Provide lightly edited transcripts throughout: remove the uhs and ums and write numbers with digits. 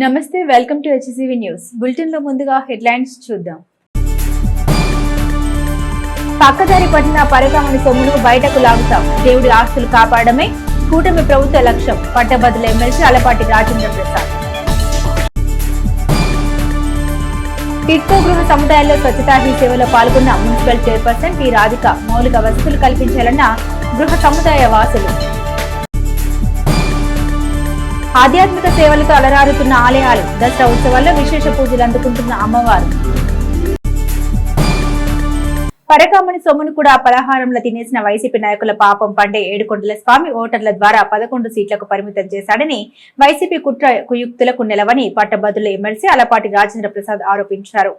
నమస్తే, welcome to HCV news bulletin లో ముందుగా హెడ్లైన్స్ చూద్దాం. పక్కదారి పట్టిన పరకామణి సొమ్మును బయటకు లాగుతాం. దేవుడి ఆస్తులు కాపాడమే కూటమి ప్రభుత్వ లక్ష్యం. పట్టభద్రుల ఎమ్మెల్సీ అలపాటి రాజేంద్ర ప్రసాద్. టిట్కో గృహ సముదాయాల్లో స్వచ్ఛతా హీ సేవలో పాల్గొన్న మున్సిపల్ చైర్పర్సన్ టి రాధిక. మౌలిక వసతులు కల్పించాలన్న గృహ సముదాయ వాసులు. ఆధ్యాత్మిక సేవలతో అలరారుతున్న ఆలయాలు. దసరా ఉత్సవాల్లో విశేష పూజలు అందుకుంటున్న అమ్మవారు. పరకామణి సొమ్మును కూడా పలహారంలో తినేసిన వైసీపీ నాయకుల పాపం పండే ఏడుకొండల స్వామి ఓటర్ల ద్వారా 11 సీట్లకు పరిమితం చేశాడని వైసీపీ కుట్ర కుయుక్తులకు నిలవని పట్టభద్రుల ఎమ్మెల్సీ అలపాటి రాజేంద్ర ప్రసాద్ ఆరోపించారు.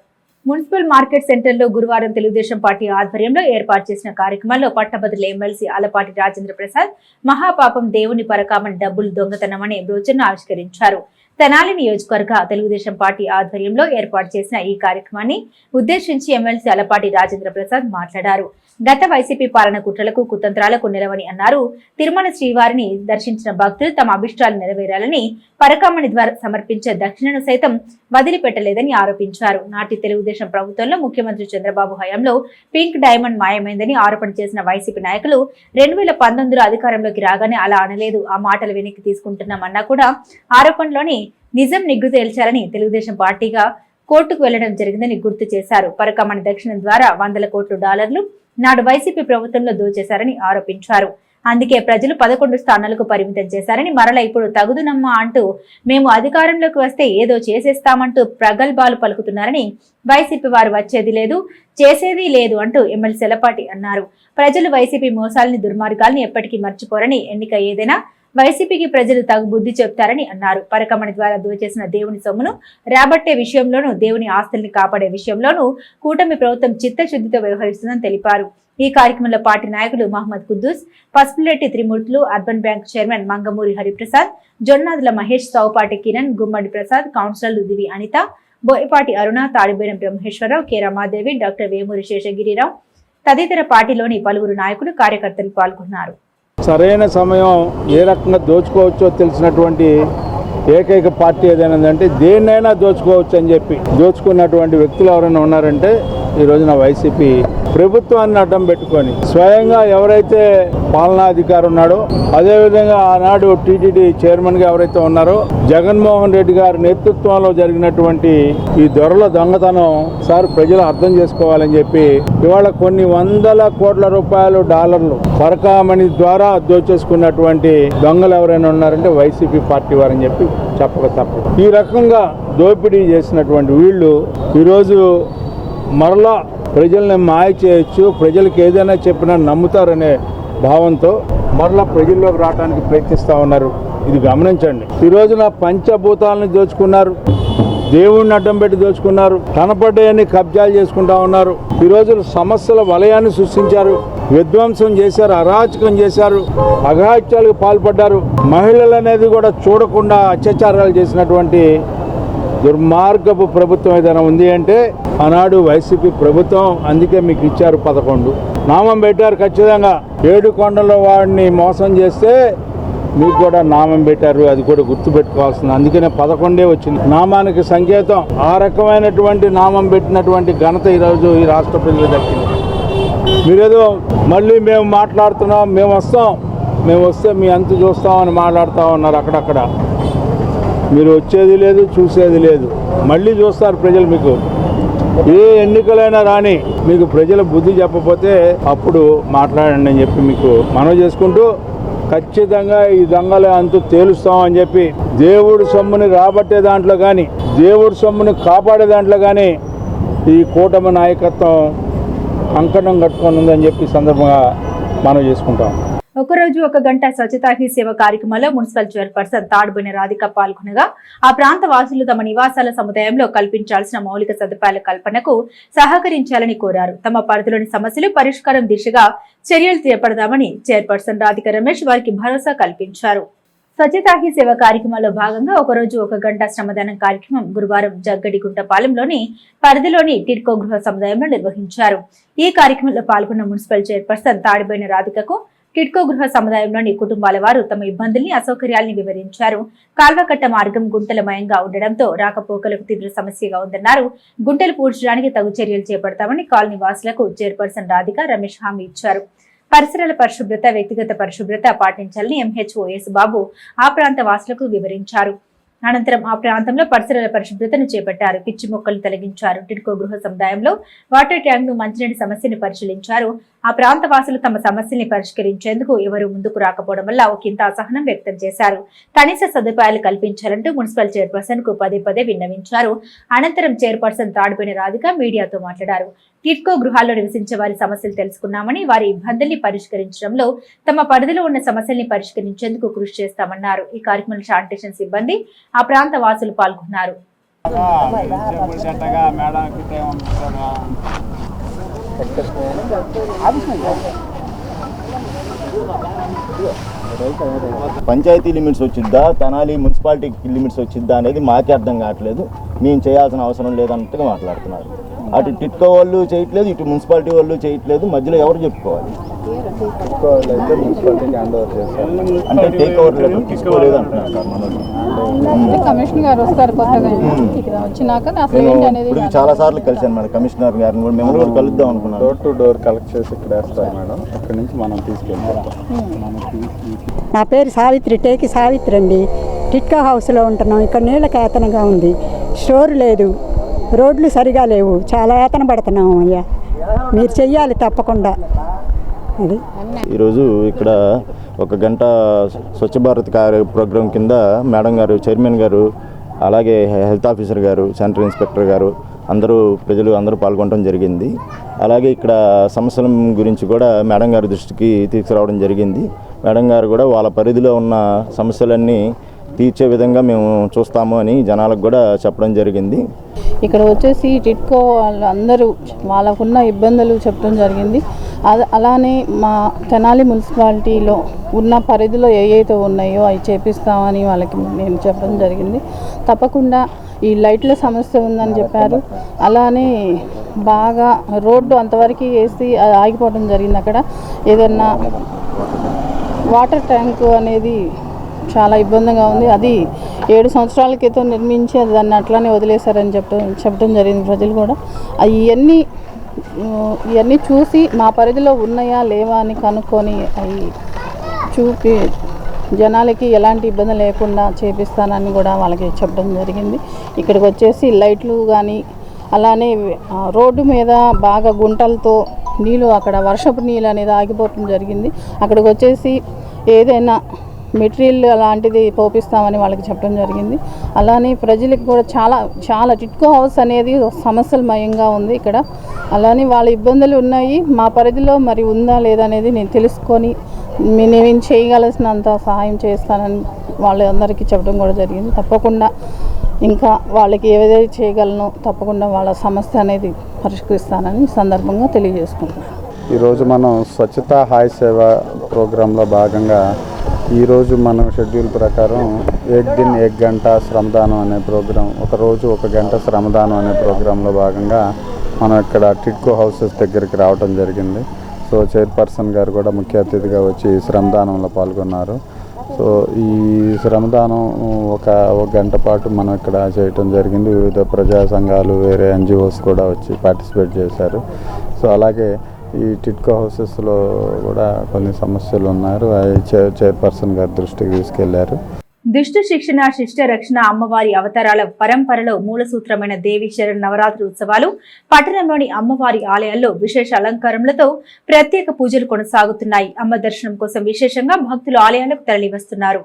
మున్సిపల్ మార్కెట్ సెంటర్లో గురువారం తెలుగుదేశం పార్టీ ఆధ్వర్యంలో ఏర్పాటు చేసిన కార్యక్రమంలో పట్టభద్రుల ఎమ్మెల్సీ అలపాటి రాజేంద్ర ప్రసాద్ మహాపాపం దేవుని పరకామణి డబ్బులు దొంగతనమనే బ్రోచర్ను ఆవిష్కరించారు. తెనాలి నియోజకవర్గ తెలుగుదేశం పార్టీ ఆధ్వర్యంలో ఏర్పాటు చేసిన ఈ కార్యక్రమాన్ని ఉద్దేశించి ఎమ్మెల్సీ అలపాటి రాజేంద్ర ప్రసాద్ మాట్లాడారు. గత వైసీపీ పాలన కుట్రలకు కుతంత్రాలకు నిలవని అన్నారు. తిరుమల శ్రీవారిని దర్శించిన భక్తులు తమ అభిష్టాలు నెరవేరాలని పరకామణి ద్వారా సమర్పించే దక్షిణను సైతం వదిలిపెట్టలేదని ఆరోపించారు. నాటి తెలుగుదేశం ప్రభుత్వంలో ముఖ్యమంత్రి చంద్రబాబు హయాంలో పింక్ డైమండ్ మాయమైందని ఆరోపణ చేసిన వైసీపీ నాయకులు 2019లో అధికారంలోకి రాగానే అలా అనలేదు, ఆ మాటలు వెనక్కి తీసుకుంటున్నామన్నా కూడా ఆరోపణలోని నిజం నిగ్గు తేల్చాలని తెలుగుదేశం పార్టీగా కోర్టుకు వెళ్లడం జరిగిందని గుర్తు చేశారు. పరకామణి దక్షిణం ద్వారా $100 కోట్ల నాడు వైసీపీ ప్రభుత్వంలో దోచేశారని ఆరోపించారు. అందుకే ప్రజలు 11 స్థానాలకు పరిమితం చేశారని, మరలా ఇప్పుడు తగుదునమ్మా అంటూ మేము అధికారంలోకి వస్తే ఏదో చేసేస్తామంటూ ప్రగల్భాలు పలుకుతున్నారని, వైసీపీ వారు వచ్చేది లేదు చేసేది లేదు అంటూ ఎమ్మెల్సీ అలపాటి అన్నారు. ప్రజలు వైసీపీ మోసాలని దుర్మార్గాల్ని ఎప్పటికీ మర్చిపోరని, ఎన్నిక ఏదైనా వైసీపీకి ప్రజలు తగు బుద్ధి చెప్తారని అన్నారు. పరకామణి ద్వారా దోచేసిన దేవుని సొమ్మును రాబట్టే విషయంలోనూ, దేవుని ఆస్తుల్ని కాపాడే విషయంలోనూ కూటమి ప్రభుత్వం చిత్తశుద్ధితో వ్యవహరిస్తుందని తెలిపారు. ఈ కార్యక్రమంలో పార్టీ నాయకులు Mohammed Kuddus, Pasupuletti Trimurtulu, urban bank chairman Mangamuri Hariprasad, Jonnadula Mahesh, Saupati Kiran, Gummadi Prasad, కౌన్సిలర్లు దివి అనిత, బోయపాటి అరుణ, తాడిబేరం బ్రహ్మేశ్వరరావు, కె రమాదేవి, డాక్టర్ వేమూరి శేషగిరిరావు తదితర పార్టీలోని పలువురు నాయకులు కార్యకర్తలు పాల్గొన్నారు. సరైన సమయం ఏ రకంగా దోచుకోవచ్చో తెలిసినటువంటి ఏకైక పార్టీ ఏదైనా అంటే దేన్నైనా దోచుకోవచ్చు అని చెప్పి దోచుకున్నటువంటి వ్యక్తులు ఎవరైనా ఉన్నారంటే ఈ రోజున వైసీపీ ప్రభుత్వాన్ని అడ్డం పెట్టుకొని స్వయంగా ఎవరైతే పాలనాధికారి ఉన్నాడో, అదేవిధంగా ఆనాడు టీటీడీ చైర్మన్ గా ఎవరైతే ఉన్నారో జగన్మోహన్ రెడ్డి గారి నేతృత్వంలో జరిగినటువంటి ఈ దొరల దొంగతనం సార్ ప్రజలు అర్థం చేసుకోవాలని చెప్పి ఇవాళ కొన్ని $100 కోట్ల డాలర్లు పరకామణి ద్వారా దోచేసుకున్నటువంటి దొంగలు ఎవరైనా ఉన్నారంటే వైసీపీ పార్టీ వారని చెప్పి చెప్పక తప్పదు. ఈ రకంగా దోపిడీ చేసినటువంటి వీళ్ళు ఈరోజు మరలా ప్రజల్ని మాయ చేయొచ్చు, ప్రజలకు ఏదైనా చెప్పినా నమ్ముతారనే భావంతో మరలా ప్రజల్లోకి రావడానికి ప్రయత్నిస్తూ ఉన్నారు. ఇది గమనించండి. ఈ రోజున పంచభూతాలను దోచుకున్నారు, దేవుణ్ణి అడ్డం పెట్టి దోచుకున్నారు, కనపడ్డాయని కబ్జాలు చేసుకుంటా ఉన్నారు. ఈ రోజు సమస్యల వలయాన్ని సృష్టించారు, విధ్వంసం చేశారు, అరాచకం చేశారు, అఘాయిత్యాలకు పాల్పడ్డారు. మహిళలు అనేది కూడా చూడకుండా అత్యాచారాలు చేసినటువంటి దుర్మార్గపు ప్రభుత్వం ఏదైనా ఉంది అంటే ఆనాడు వైసీపీ ప్రభుత్వం. అందుకే మీకు ఇచ్చారు 11 నామం పెట్టారు. ఖచ్చితంగా 7 కొండల వాడిని మోసం చేస్తే మీకు కూడా నామం పెట్టారు, అది కూడా గుర్తుపెట్టుకోవాల్సింది. అందుకనే 11 వచ్చింది నామానికి సంకేతం. ఆ రకమైనటువంటి నామం పెట్టినటువంటి ఘనత ఈరోజు ఈ రాష్ట్ర ప్రజలు దక్కింది. మీరేదో మళ్ళీ మేము మాట్లాడుతున్నాం, మేము వస్తే మీ అంతు చూస్తామని మాట్లాడుతూ ఉన్నారు. అక్కడక్కడ మీరు వచ్చేది లేదు, చూసేది లేదు. మళ్ళీ చూస్తారు ప్రజలు. మీకు ఏ ఎన్నికలైనా రాని మీకు ప్రజల బుద్ధి చెప్పకపోతే అప్పుడు మాట్లాడండి అని చెప్పి మీకు మనవి చేసుకుంటూ, ఖచ్చితంగా ఈ దొంగల అంతు తేలుస్తామని చెప్పి దేవుడి సొమ్ముని రాబట్టే దాంట్లో కానీ, దేవుడి సొమ్ముని కాపాడే దాంట్లో కానీ ఈ కూటమి నాయకత్వం కంకణం కట్టుకొని ఉందని చెప్పి సందర్భంగా మనవి చేసుకుంటాం. ఒకరోజు ఒక గంట స్వచ్ఛతా హీ సేవ కార్యక్రమంలో మున్సిపల్ చైర్పర్సన్ తాడుబోయిన రాధిక పాల్గొనగా ఆ ప్రాంత వాసులు తమ నివాసాల సముదాయంలో కల్పించాల్సిన మౌలిక సదుపాయాల కల్పనకు సహకరించాలని కోరారు. తమ పరిధిలోని సమస్యలు పరిష్కారం దిశగా చర్యలు చేపడదామని చైర్పర్సన్ రాధిక రమేష్ వారికి భరోసా కల్పించారు. స్వచ్ఛతా హీ సేవ కార్యక్రమంలో భాగంగా ఒకరోజు ఒక గంట శ్రమదానం కార్యక్రమం గురువారం జగ్గడిగుంటపాలెంలోని పరిధిలోని టిడ్కో గృహ సముదాయంలో నిర్వహించారు. ఈ కార్యక్రమంలో పాల్గొన్న మున్సిపల్ చైర్పర్సన్ తాడిబోయిన రాధికకు టిడ్కో గృహ సముదాయంలోని కుటుంబాల వారు తమ ఇబ్బందుల్ని అసౌకర్యాల్ని వివరించారు. కాల్వకట్ట మార్గం గుంటలమయంగా ఉండడంతో రాకపోకలకు తీవ్ర సమస్యగా ఉందన్నారు. గుంటలు పూడ్చడానికి తగు చర్యలు చేపడతామని కాలనీ వాసులకు చైర్పర్సన్ రాధిక రమేష్ హామీ ఇచ్చారు. పరిసరాల పరిశుభ్రత, వ్యక్తిగత పరిశుభ్రత పాటించాలని ఎంహెచ్ఓ యేసుబాబు ఆ ప్రాంత వాసులకు వివరించారు. అనంతరం ఆ ప్రాంతంలో పరిసరాల పరిశుభ్రతను చేపట్టారు. పిచ్చి మొక్కలు తొలగించారు. టిడ్కో గృహ సముదాయంలో వాటర్ ట్యాంక్ మంచినీటి సమస్యను పరిశీలించారు. ఆ ప్రాంత వాసులు తమ సమస్యల్ని పరిష్కరించేందుకు ఎవరూ ముందుకు రాకపోవడం వల్ల ఒకంత అసహనం వ్యక్తం చేశారు. కనీస సదుపాయాలు కల్పించాలంటూ మున్సిపల్ చైర్పర్సన్ కు పదే విన్నవించారు. అనంతరం చైర్పర్సన్ తాడిపోయిన రాధిక మీడియాతో మాట్లాడారు. టిడ్కో గృహాల్లో నివసించే వారి సమస్యలు తెలుసుకున్నామని, వారి ఇబ్బందుల్ని పరిష్కరించడంలో తమ పరిధిలో ఉన్న సమస్యల్ని పరిష్కరించేందుకు కృషి చేస్తామన్నారు. ఈ కార్యక్రమంలో శానిటేషన్ సిబ్బంది, ఆ ప్రాంత వాసులు పాల్గొన్నారు. పంచాయతీ లిమిట్స్ వచ్చిద్దా, తెనాలి మున్సిపాలిటీ లిమిట్స్ వచ్చిద్దా అనేది మాకే అర్థం కావట్లేదు. మేము చేయాల్సిన అవసరం లేదన్నట్టుగా మాట్లాడుతున్నారు. అటు టిట్కో వాళ్ళు చేయట్లేదు, ఇటు మున్సిపాలిటీ వాళ్ళు చేయట్లేదు. మధ్యలో ఎవరు చెప్పుకోవాలి? అంటే టేక్ ఓవర్ లెటర్ తీసుకోలేదు అంటున్నారు సార్. కమిషనర్ గారు వస్తారు కొత్తగా వచ్చినాక ఇప్పుడు చాలా సార్లు కలిసాను మేడం కమిషనర్ గారిని కూడా. మేము కూడా కలుద్దాం అనుకున్నాం. డోర్ టు డోర్ కలెక్ట్ చేసి ఇక్కడ వేస్తారు మేడం. ఇక్కడ నుంచి మనం తీసుకెళ్తాం. నా పేరు సావిత్రి, టేకి సావిత్రి అండి. టిట్కా హౌస్లో ఉంటున్నాం. ఇక్కడ నీళ్ళ యాతనగా ఉంది. స్టోర్ లేదు, రోడ్లు సరిగా లేవు. చాలా యాతన పడుతున్నాము అయ్యా. మీరు చెయ్యాలి తప్పకుండా. అది ఈరోజు ఇక్కడ 1 గంట స్వచ్ఛ భారత్ ప్రోగ్రాం కింద మేడం గారు, చైర్మన్ గారు, అలాగే హెల్త్ ఆఫీసర్ గారు, సెంటర్ ఇన్స్పెక్టర్ గారు ప్రజలు అందరూ పాల్గొనడం జరిగింది. అలాగే ఇక్కడ సమస్యల గురించి కూడా మేడం గారి దృష్టికి తీసుకురావడం జరిగింది. మేడం గారు కూడా వాళ్ళ పరిధిలో ఉన్న సమస్యలన్నీ తీర్చే విధంగా మేము చూస్తాము అని జనాలకు కూడా చెప్పడం జరిగింది. ఇక్కడ వచ్చేసి టిడ్కో వాళ్ళందరూ వాళ్ళకున్న ఇబ్బందులు చెప్పడం జరిగింది. అలానే మా తెనాలి మున్సిపాలిటీలో ఉన్న పరిధిలో ఏవైతే ఉన్నాయో అవి చేపిస్తామని వాళ్ళకి నేను చెప్పడం జరిగింది. తప్పకుండా ఈ లైట్ల సమస్య ఉందని చెప్పారు. అలానే బాగా రోడ్డు అంతవరకు వేసి అది ఆగిపోవడం జరిగింది. అక్కడ ఏదన్నా వాటర్ ట్యాంకు అనేది చాలా ఇబ్బందిగా ఉంది. అది 7 సంవత్సరాల క్రితం నిర్మించి దాన్ని అట్లానే వదిలేశారని చెప్పడం జరిగింది. ప్రజలు కూడా ఇవన్నీ చూసి మా పరిధిలో ఉన్నాయా లేవా అని కనుక్కొని అవి చూపి జనాలకి ఎలాంటి ఇబ్బంది లేకుండా చేపిస్తానని కూడా వాళ్ళకి చెప్పడం జరిగింది. ఇక్కడికి వచ్చేసి లైట్లు కానీ, అలానే రోడ్డు మీద బాగా గుంటలతో నీళ్ళు, అక్కడ వర్షపు నీళ్ళు అనేది ఆగిపోవడం జరిగింది. అక్కడికి వచ్చేసి ఏదైనా మెటీరియల్ అలాంటిది పోపిస్తామని వాళ్ళకి చెప్పడం జరిగింది. అలానే ప్రజలకు కూడా చాలా టిడ్కో హౌస్ అనేది సమస్యలమయంగా ఉంది ఇక్కడ. అలానే వాళ్ళ ఇబ్బందులు ఉన్నాయి. మా పరిధిలో మరి ఉందా లేదా అనేది నేను తెలుసుకొని నేను చేయగలసినంత సహాయం చేస్తానని వాళ్ళందరికీ చెప్పడం కూడా జరిగింది. తప్పకుండా ఇంకా వాళ్ళకి ఏదైతే చేయగలను తప్పకుండా వాళ్ళ సమస్య అనేది పరిష్కరిస్తానని సందర్భంగా తెలియజేసుకుంటున్నాను. ఈరోజు మనం స్వచ్ఛత హాయ్ సేవ ప్రోగ్రాంలో భాగంగా ఈరోజు మనం షెడ్యూల్ ప్రకారం 1 దిన్ 1 గంట శ్రమదానం అనే ప్రోగ్రాం, ఒకరోజు 1 గంట శ్రమదానం అనే ప్రోగ్రాంలో భాగంగా మనం ఇక్కడ టిడ్కో హౌసెస్ దగ్గరికి రావడం జరిగింది. సో చైర్పర్సన్ గారు కూడా ముఖ్య అతిథిగా వచ్చి శ్రమదానంలో పాల్గొన్నారు. సో ఈ శ్రమదానం ఒక గంట పాటు మనం ఇక్కడ చేయటం జరిగింది. వివిధ ప్రజా సంఘాలు, వేరే NGOs కూడా వచ్చి పార్టిసిపేట్ చేశారు. సో అలాగే ఈ టిడ్కో హౌసెస్లో కూడా కొన్ని సమస్యలు ఉన్నారు. చైర్పర్సన్ గారి దృష్టికి తీసుకెళ్లారు. దుష్ట శిక్షణ, శిష్ట రక్షణ అమ్మవారి అవతారాల పరంపరలో మూల సూత్రమైన దేవి శరణ్ నవరాత్రి ఉత్సవాలు పట్టణంలోని అమ్మవారి ఆలయాల్లో విశేష అలంకారములతో ప్రత్యేక పూజలు కొనసాగుతున్నాయి. అమ్మ దర్శనం కోసం విశేషంగా భక్తులు ఆలయాలకు తరలివస్తున్నారు.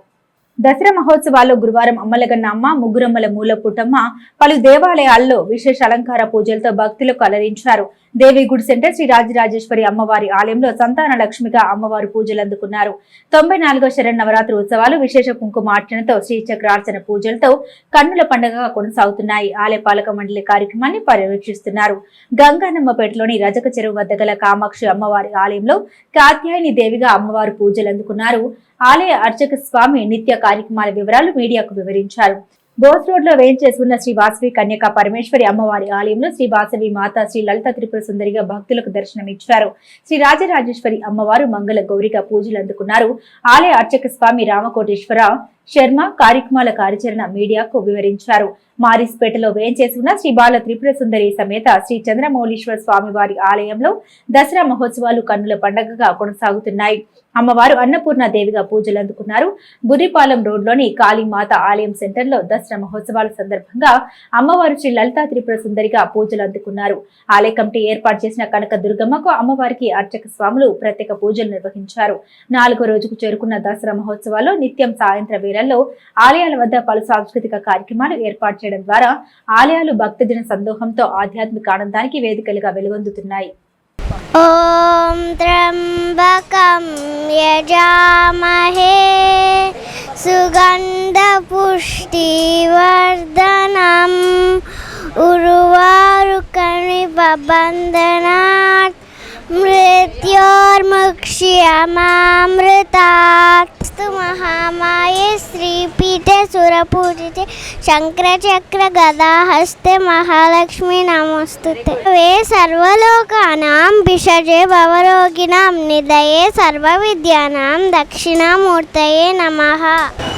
దసరా మహోత్సవాల్లో గురువారం అమ్మలగన్న అమ్మ, ముగ్గురమ్మల మూల పుట్టమ్మ పలు దేవాలయాల్లో విశేష అలంకార పూజలతో భక్తులకు అలరించారు. దేవిగుడి సెంటర్ శ్రీ రాజరాజేశ్వరి అమ్మవారి ఆలయంలో సంతాన లక్ష్మిగా అమ్మవారు పూజలు అందుకున్నారు. 94వ శరన్నవరాత్రి ఉత్సవాలు విశేష కుంకుమార్చనతో, శ్రీచక్రార్చన పూజలతో కన్నుల పండుగగా కొనసాగుతున్నాయి. ఆలయ పాలక మండలి కార్యక్రమాన్ని పర్యవేక్షిస్తున్నారు. గంగానమ్మపేటలోని రజక చెరువు వద్ద గల కామాక్షి అమ్మవారి ఆలయంలో కాత్యాయని దేవిగా అమ్మవారు పూజలు అందుకున్నారు. ఆలయ అర్చక స్వామి నిత్య కార్యక్రమాల వివరాలు మీడియాకు వివరించారు. బోస్ రోడ్ లో వేయించేసి ఉన్న శ్రీ వాసవి కన్యకా పరమేశ్వరి అమ్మవారి ఆలయంలో శ్రీ వాసవి మాత శ్రీ లలిత త్రిపుర సుందరిగా భక్తులకు దర్శనమిచ్చారు. శ్రీ రాజరాజేశ్వరి అమ్మవారు మంగళ గౌరిగా పూజలు అందుకున్నారు. ఆలయ అర్చక స్వామి రామకోటేశ్వర శర్మ కార్యక్రమాల కార్యాచరణ మీడియాకు వివరించారు. మారిస్పేటలో వేయించేసి ఉన్న శ్రీ బాల త్రిపుర సుందరి సమేత శ్రీ చంద్రమౌళీశ్వర స్వామి వారి ఆలయంలో దసరా మహోత్సవాలు కన్నుల పండుగగా కొనసాగుతున్నాయి. అమ్మవారు అన్నపూర్ణ దేవిగా పూజలు అందుకున్నారు. బుర్రిపాలెం రోడ్లోని కాళీమాత ఆలయం సెంటర్లో దసరా మహోత్సవాల సందర్భంగా అమ్మవారు శ్రీ లలితా త్రిపుర సుందరిగా పూజలు అందుకున్నారు. ఆలయ కమిటీ ఏర్పాటు చేసిన కనక దుర్గమ్మకు అమ్మవారికి అర్చక స్వాములు ప్రత్యేక పూజలు నిర్వహించారు. 4వ రోజుకు చేరుకున్న దసరా మహోత్సవాల్లో నిత్యం సాయంత్రం వేళల్లో ఆలయాల వద్ద పలు సాంస్కృతిక కార్యక్రమాలు ఏర్పాటు చేయడం ద్వారా ఆలయాలు భక్తజన సందోహంతో ఆధ్యాత్మిక ఆనందానికి వేదికలుగా వెలుగొందుతున్నాయి. ఓం త్ర్యంబకం యజామహే సుగంధ పుష్టివర్ధనం ఉర్వారుకనిబంధనాత్ మృత్యోర్ముక్ష్యమామృతాత్ మహామాయే శ్రీపీఠే సురపూజితే శంకరచక్ర గదాహస్తే మహాలక్ష్మి నమోస్తుతే వే సర్వలోకానాం భిషజే భవరోగిణాం నిదయే సర్వవిద్యానాం దక్షిణామూర్తయే నమః.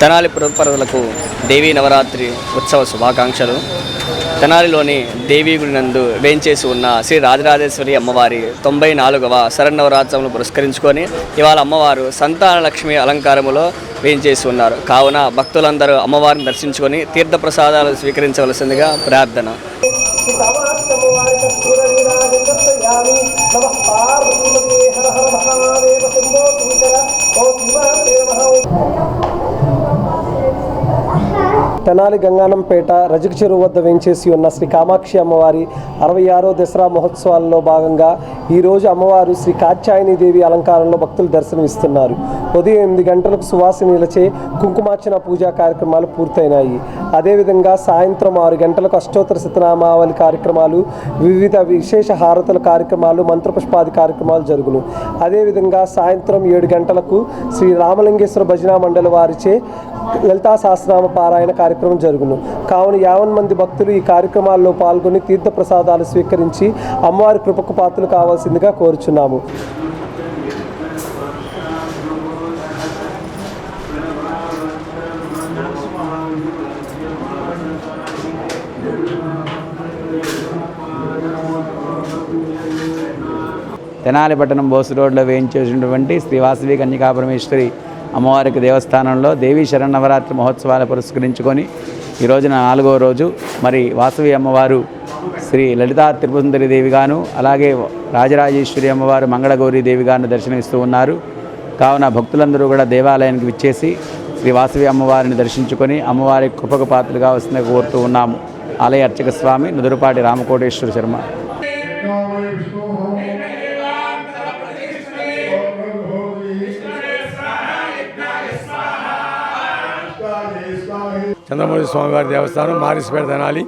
తెనాలి పురప్రజలకు దేవీ నవరాత్రి ఉత్సవ శుభాకాంక్షలు. తెనాలిలోని దేవీ గుడి నందు వేంచేసి ఉన్న శ్రీ రాజరాజేశ్వరి అమ్మవారి 94వ శరన్నవరాత్రులను పురస్కరించుకొని ఇవాళ అమ్మవారు సంతాన లక్ష్మి అలంకారములో వేంచేసి ఉన్నారు. కావున భక్తులందరూ అమ్మవారిని దర్శించుకొని తీర్థప్రసాదాలు స్వీకరించవలసిందిగా ప్రార్థన. తెనాలి గంగానంపేట రజక చెరువు వద్ద వేంచేసి ఉన్న శ్రీ కామాక్షి అమ్మవారి 66వ దసరా మహోత్సవాల్లో భాగంగా ఈరోజు అమ్మవారు శ్రీ కాత్యాయనీదేవి అలంకారంలో భక్తులు దర్శనమిస్తున్నారు. ఉదయం 8 గంటలకు సువాసినీలచే కుంకుమార్చన పూజా కార్యక్రమాలు పూర్తయినాయి. అదేవిధంగా సాయంత్రం 6 గంటలకు అష్టోత్తర శతనామావళి కార్యక్రమాలు, వివిధ విశేష హారతుల కార్యక్రమాలు, మంత్రపుష్పాది కార్యక్రమాలు జరుగును. అదేవిధంగా సాయంత్రం 7 గంటలకు శ్రీ రామలింగేశ్వర భజనా మండలి వారిచే లలితా సహస్రనామ పారాయణ కార్యక్రమం జరుగును. కావున 50 మంది భక్తులు ఈ కార్యక్రమాల్లో పాల్గొని తీర్థప్రసాదాలు స్వీకరించి అమ్మవారి కృపకు పాత్రలు కావాల్సిందిగా కోరుచున్నాము. తెనాలి పట్టణం బోసు రోడ్లో వేయించేసినటువంటి శ్రీ వాసవి కన్యకా పరమేశ్వరి అమ్మవారికి దేవస్థానంలో దేవీ శరన్నవరాత్రి మహోత్సవాలు పురస్కరించుకొని ఈ రోజున 4వ రోజు మరి వాసవి అమ్మవారు శ్రీ లలితా త్రిపుర దేవిగాను అలాగే రాజరాజేశ్వరి అమ్మవారు మంగళగౌరీ దేవిగాను దర్శనమిస్తూ ఉన్నారు. కావున భక్తులందరూ కూడా దేవాలయానికి విచ్చేసి శ్రీ వాసవి అమ్మవారిని దర్శించుకొని అమ్మవారి కృపకు పాత్రలుగా వస్తుందని కోరుతూ ఉన్నాము. ఆలయ అర్చక స్వామి నుదురుపాటి రామకోటేశ్వర శర్మ. చంద్రమౌళి స్వామివారి దేవస్థానం మారిస్పేట తెనాలి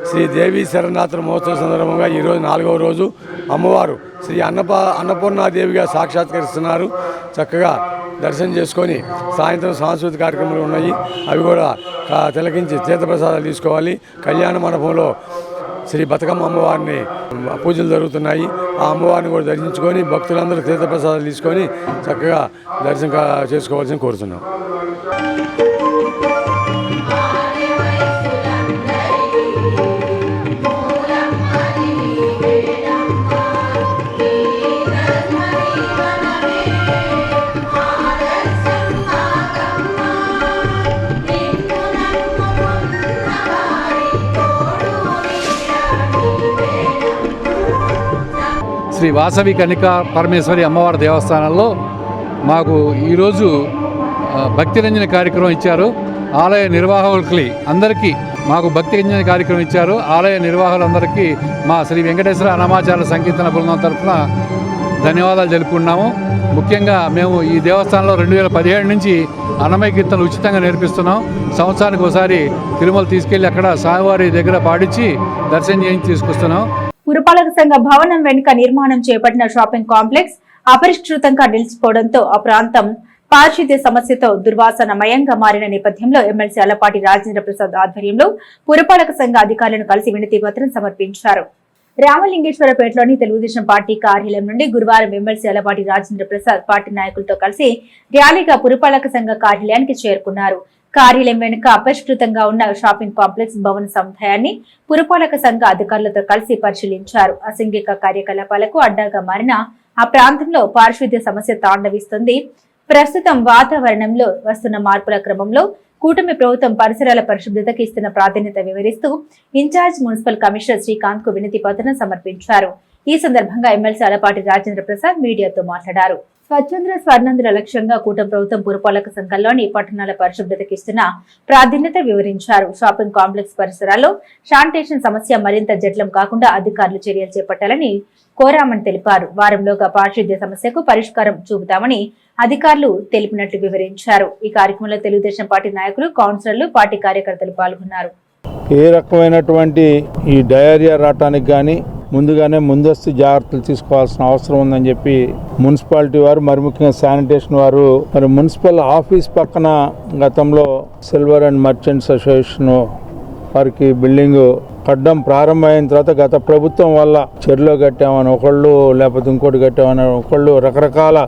శ్రీ దేవీ శరణాత్రి మహోత్సవ సందర్భంగా ఈరోజు 4వ రోజు అమ్మవారు శ్రీ అన్నపూర్ణాదేవిగా సాక్షాత్కరిస్తున్నారు. చక్కగా దర్శనం చేసుకొని సాయంత్రం సాంస్కృతిక కార్యక్రమాలు ఉన్నాయి. అవి కూడా తిలకించి తీర్థప్రసాదాలు తీసుకోవాలి. కళ్యాణ మండపంలో శ్రీ బతుకమ్మ అమ్మవారిని పూజలు జరుగుతున్నాయి. ఆ అమ్మవారిని కూడా దర్శించుకొని భక్తులందరూ తీర్థప్రసాదాలు తీసుకొని చక్కగా దర్శనం చేసుకోవాల్సింది కోరుతున్నాం. శ్రీ వాసవి కన్యకా పరమేశ్వరి అమ్మవారి దేవస్థానంలో మాకు ఈరోజు భక్తి రంజన కార్యక్రమం ఇచ్చారు. ఆలయ నిర్వాహకులకి అందరికీ మాకు భక్తి రంజన కార్యక్రమం ఇచ్చారు. ఆలయ నిర్వాహకులందరికీ మా శ్రీ వెంకటేశ్వర అన్నమాచార్య సంకీర్తన బృందం తరఫున ధన్యవాదాలు తెలుపుకున్నాము. ముఖ్యంగా మేము ఈ దేవస్థానంలో 2017 నుంచి అన్నమయ కీర్తనలు ఉచితంగా నేర్పిస్తున్నాం. సంవత్సరానికి ఒకసారి తిరుమల తీసుకెళ్లి అక్కడ స్వామివారి దగ్గర పాడించి దర్శనం చేయించి తీసుకొస్తున్నాం. పురపాలక సంఘ భవనం వెనుక నిర్మాణం చేపట్టిన షాపింగ్ కాంప్లెక్స్ అపరిష్కృతంగా నిలిచిపోవడంతో ఆ ప్రాంతం పారిశుద్ధ్య సమస్యతో దుర్వాసనమయంగా మారిన నేపథ్యంలో ఎమ్మెల్సీ అల్లపాటి రాజేంద్ర ప్రసాద్ ఆధ్వర్యంలో పురపాలక సంఘ అధికారులను కలిసి వినతి పత్రం సమర్పించారు. రామలింగేశ్వరపేటలోని తెలుగుదేశం పార్టీ కార్యాలయం నుండి గురువారం ఎమ్మెల్సీ అల్లపాటి రాజేంద్ర ప్రసాద్ పార్టీ నాయకులతో కలిసి ర్యాలీగా పురపాలక సంఘ కార్యాలయానికి చేరుకున్నారు. కార్యాలయం వెనుక అపరిష్కృతంగా ఉన్న షాపింగ్ కాంప్లెక్స్ భవన సముదాయాన్ని పురపాలక సంఘ అధికారులతో కలిసి పరిశీలించారు. అసాంఘిక కార్యకలాపాలకు అడ్డాగా మారిన ఆ ప్రాంతంలో పారిశుద్ధ్య సమస్య తాండవిస్తుంది. ప్రస్తుతం వాతావరణంలో వస్తున్న మార్పుల క్రమంలో కూటమి ప్రభుత్వం పరిసరాల పరిశుభ్రతకి ఇస్తున్న ప్రాధాన్యత వివరిస్తూ ఇన్ఛార్జ్ మున్సిపల్ కమిషనర్ శ్రీకాంత్ కు వినతి పత్రం సమర్పించారు. ఈ సందర్భంగా ఎమ్మెల్సీ అల్లపాటి రాజేంద్ర ప్రసాద్ మీడియాతో మాట్లాడారు. స్వచ్ఛంద్ర స్వర్ణంధ్ర లక్ష్యంగా కూటమి ప్రభుత్వం పురపాలక సంఘంలోని పట్టణాల పరిశుభ్రతకి ఇస్తున్న ప్రాధాన్యత వివరించారు. షాపింగ్ కాంప్లెక్స్ పరిసరాల్లో శానిటేషన్ సమస్య మరింత జటిలం కాకుండా అధికారులు చర్యలు చేపట్టాలని కోరామని తెలిపారు. వారంలోగా పారిశుద్ధ్య సమస్యకు పరిష్కారం చూపుతామని అధికారులు తెలిపినట్లు వివరించారు. ఈ కార్యక్రమంలో తెలుగుదేశం పార్టీ నాయకులు, కౌన్సిలర్లు, పార్టీ కార్యకర్తలు పాల్గొన్నారు. ఏ రకమైనటువంటి ఈ డయేరియా రావటానికి కానీ ముందుగానే ముందస్తు జాగ్రత్తలు తీసుకోవాల్సిన అవసరం ఉందని చెప్పి మున్సిపాలిటీ వారు, మరి ముఖ్యంగా శానిటేషన్ వారు, మరి మున్సిపల్ ఆఫీస్ పక్కన గతంలో సిల్వర్ అండ్ మర్చెంట్స్ అసోసియేషన్ వారికి బిల్డింగ్ కట్టడం ప్రారంభమైన తర్వాత గత ప్రభుత్వం వల్ల చెరులో కట్టామని ఒకళ్ళు, లేకపోతే ఇంకోటి కట్టామని ఒకళ్ళు, రకరకాల